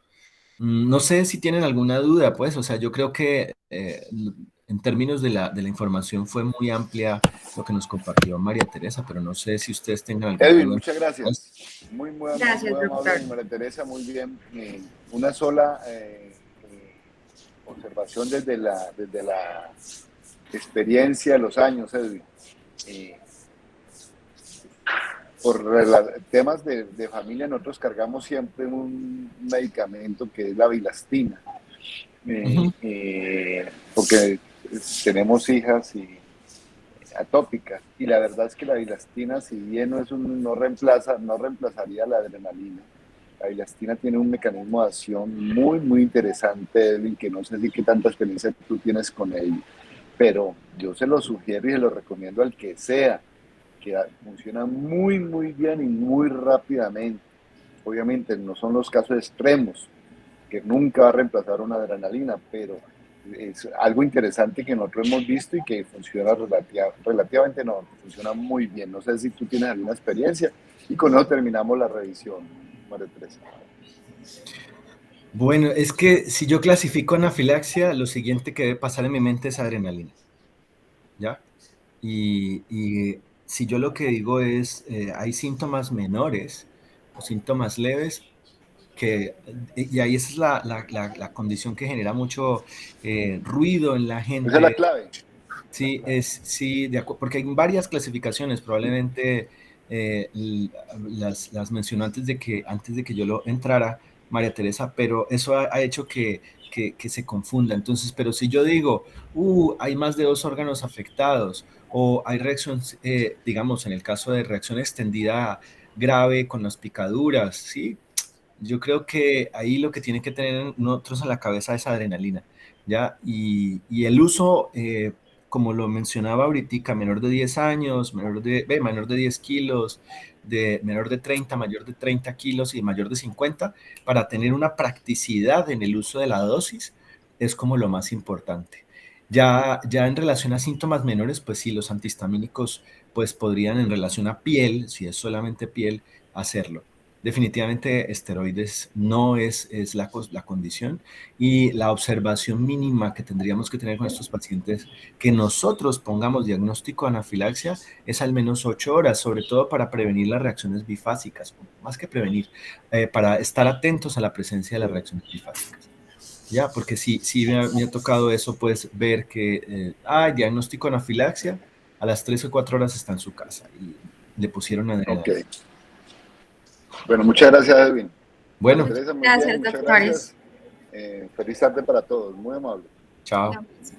No sé si tienen alguna duda, pues, o sea, yo creo que en términos de la información fue muy amplia lo que nos compartió María Teresa, pero no sé si ustedes tengan alguna Edwin, duda. muchas gracias. Muy, muy, Gracias, muy doctor. amable, María Teresa, muy bien. Una sola observación desde la experiencia, los años, Edwin. Por temas de familia, nosotros cargamos siempre un medicamento que es la bilastina, porque tenemos hijas atópicas, y la verdad es que la bilastina, si bien no reemplazaría la adrenalina, la bilastina tiene un mecanismo de acción muy, muy interesante, Edwin, que no sé si qué tanta experiencia tú tienes con ello, pero yo se lo sugiero y se lo recomiendo al que sea, que funciona muy, muy bien y muy rápidamente. Obviamente no son los casos extremos, que nunca va a reemplazar una adrenalina, pero es algo interesante que nosotros hemos visto y que funciona relativamente, no, funciona muy bien. No sé si tú tienes alguna experiencia, y con eso terminamos la revisión, María Teresa. Bueno, es que si yo clasifico anafilaxia, lo siguiente que debe pasar en mi mente es adrenalina, ¿ya? Y si yo lo que digo es, hay síntomas menores o síntomas leves, y ahí esa es la condición que genera mucho ruido en la Esa es la gente. clave. Sí, porque hay varias clasificaciones, probablemente las mencionó antes de que yo lo entrara, María Teresa, pero eso ha hecho que se confunda. Entonces, pero si yo digo, hay más de 2 órganos afectados, o hay reacción, digamos, en el caso de reacción extendida grave con las picaduras, ¿sí? Yo creo que ahí lo que tiene que tener nosotros en la cabeza es adrenalina, ¿ya? Y el uso, como lo mencionaba ahorita, menor de 10 años, menor de 10 kilos, menor de 30, mayor de 30 kilos y mayor de 50, para tener una practicidad en el uso de la dosis, es como lo más importante. Ya en relación a síntomas menores, pues sí, los antihistamínicos pues podrían en relación a piel, si es solamente piel, hacerlo. Definitivamente esteroides no es la condición, y la observación mínima que tendríamos que tener con estos pacientes que nosotros pongamos diagnóstico de anafilaxia es al menos 8 horas, sobre todo para prevenir las reacciones bifásicas, más que prevenir, para estar atentos a la presencia de las reacciones bifásicas. Ya, porque sí me ha tocado eso, pues ver que diagnóstico de anafilaxia, a las 3 o 4 horas está en su casa y le pusieron adrenalina. Ok. Bueno, muchas gracias, Edwin. Bueno, María Teresa, muy Gracias, bien, muchas doctores. gracias. Feliz tarde para todos, muy amable. Chao. No, pues,